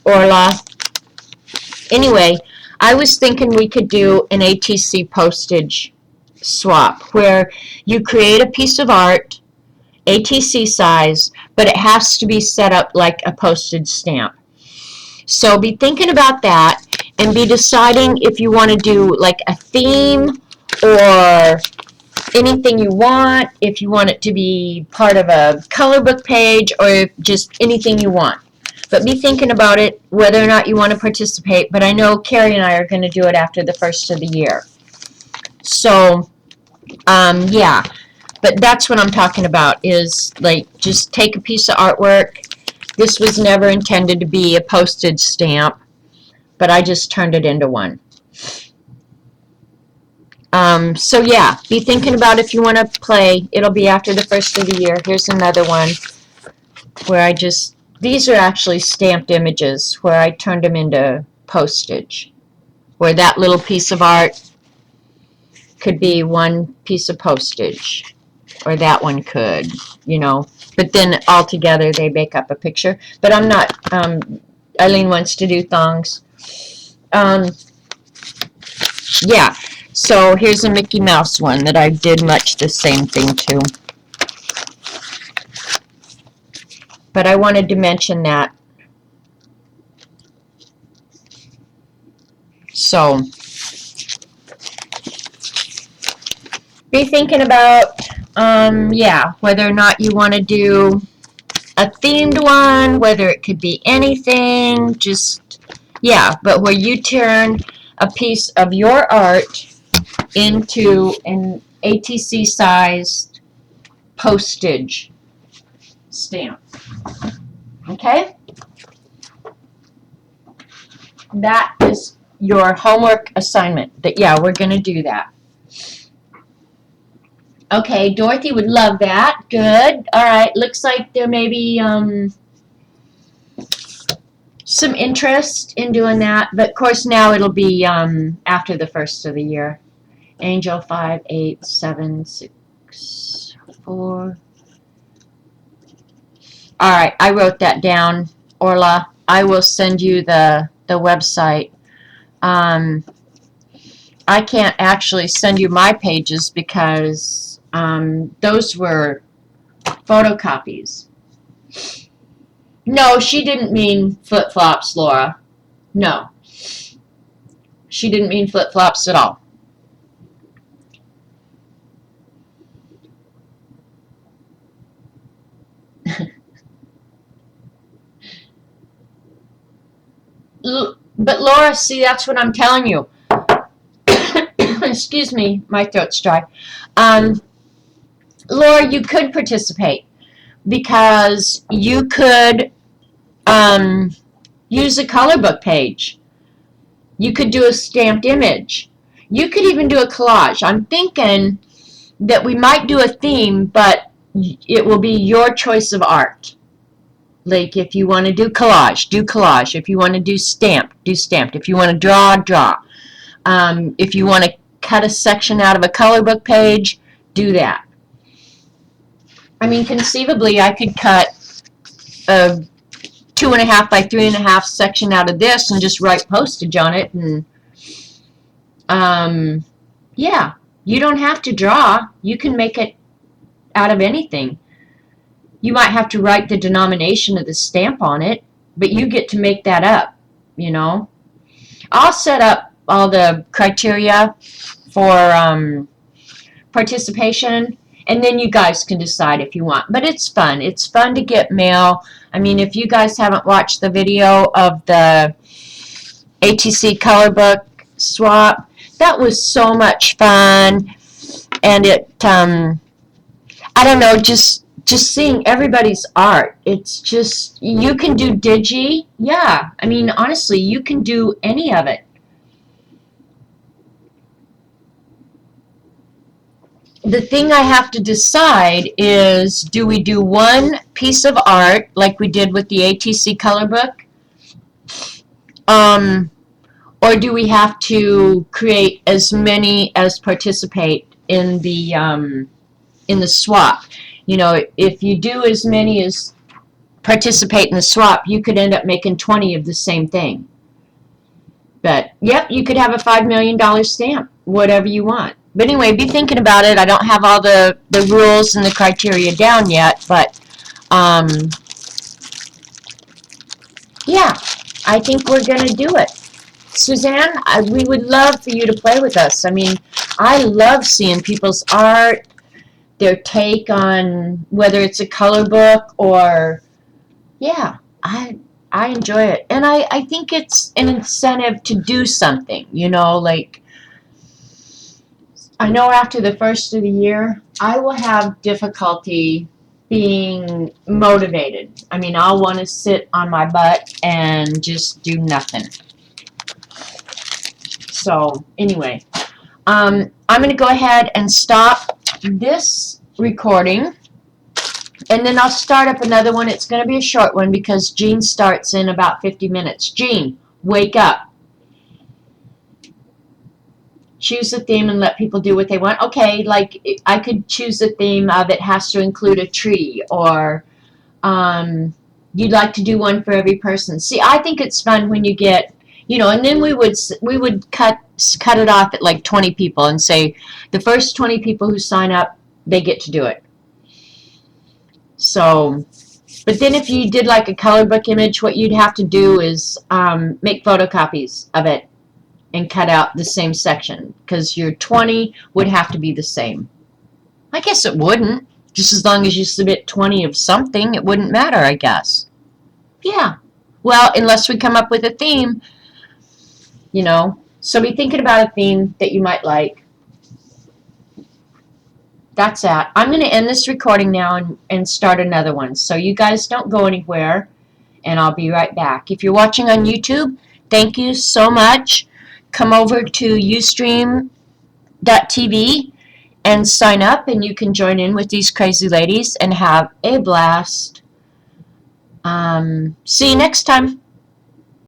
Orla. Anyway, I was thinking we could do an ATC postage swap where you create a piece of art ATC size, but it has to be set up like a postage stamp. So be thinking about that and be deciding if you want to do like a theme or anything you want, if you want it to be part of a color book page or just anything you want. But be thinking about it, whether or not you want to participate. But I know Carrie and I are going to do it after the first of the year. So, yeah. But that's what I'm talking about, is like just take a piece of artwork. This was never intended to be a postage stamp, but I just turned it into one. So yeah, be thinking about if you want to play. It'll be after the first of the year. Here's another one where I just, these are actually stamped images where I turned them into postage. Where that little piece of art could be one piece of postage. Or that one could, you know. But then all together they make up a picture. But I'm not, Eileen wants to do thongs. Yeah. So here's a Mickey Mouse one that I did much the same thing to. But I wanted to mention that. So be thinking about, yeah, whether or not you want to do a themed one, whether it could be anything, just, yeah, but where you turn a piece of your art into an ATC sized postage stamp. Okay? That is your homework assignment. That, yeah, we're going to do that. Okay, Dorothy would love that. Good. All right, looks like there may be some interest in doing that, but of course now it'll be after the first of the year. Angel 5, 8, 7, 6, 4. All right, I wrote that down, Orla. I will send you the website. I can't actually send you my pages because those were photocopies. No, she didn't mean flip-flops, Laura. No. She didn't mean flip-flops at all. But Laura, see, that's what I'm telling you. Excuse me, my throat's dry. Laura, you could participate because you could use a color book page. You could do a stamped image. You could even do a collage. I'm thinking that we might do a theme, but it will be your choice of art. Like if you want to do collage, do collage. If you want to do stamped, do stamped. If you want to draw, draw. If you want to cut a section out of a color book page, do that. I mean, conceivably, I could cut a 2.5 by 3.5 section out of this and just write postage on it. And yeah, you don't have to draw. You can make it out of anything. You might have to write the denomination of the stamp on it, but you get to make that up, you know. I'll set up all the criteria for participation, and then you guys can decide if you want. But it's fun. It's fun to get mail. I mean, if you guys haven't watched the video of the ATC color book swap, that was so much fun. And it, I don't know, just seeing everybody's art. It's just, you can do digi. Yeah, I mean, honestly, you can do any of it. The thing I have to decide is, do we do one piece of art like we did with the ATC color book? Or do we have to create as many as participate in the swap? You know, if you do as many as participate in the swap, you could end up making 20 of the same thing. But, yep, you could have a $5 million stamp, whatever you want. But anyway, be thinking about it. I don't have all the rules and the criteria down yet, but yeah, I think we're going to do it. Suzanne, we would love for you to play with us. I mean, I love seeing people's art, their take on whether it's a color book or, yeah, I enjoy it. And I think it's an incentive to do something, you know, like, I know after the first of the year, I will have difficulty being motivated. I mean, I'll want to sit on my butt and just do nothing. So, anyway, I'm going to go ahead and stop this recording, and then I'll start up another one. It's going to be a short one because Jean starts in about 50 minutes. Jean, wake up. Choose a theme and let people do what they want. Okay, like I could choose a theme of it has to include a tree, or you'd like to do one for every person. See, I think it's fun when you get, you know, and then we would cut it off at like 20 people and say the first 20 people who sign up, they get to do it. So, but then if you did like a color book image, what you'd have to do is make photocopies of it and cut out the same section, because your 20 would have to be the same. I guess it wouldn't. Just as long as you submit 20 of something, it wouldn't matter, I guess. Yeah. Well, unless we come up with a theme, you know. So be thinking about a theme that you might like. That's that. I'm going to end this recording now and start another one. So you guys don't go anywhere, and I'll be right back. If you're watching on YouTube, thank you so much. Come over to ustream.tv and sign up, and you can join in with these crazy ladies and have a blast. See you next time.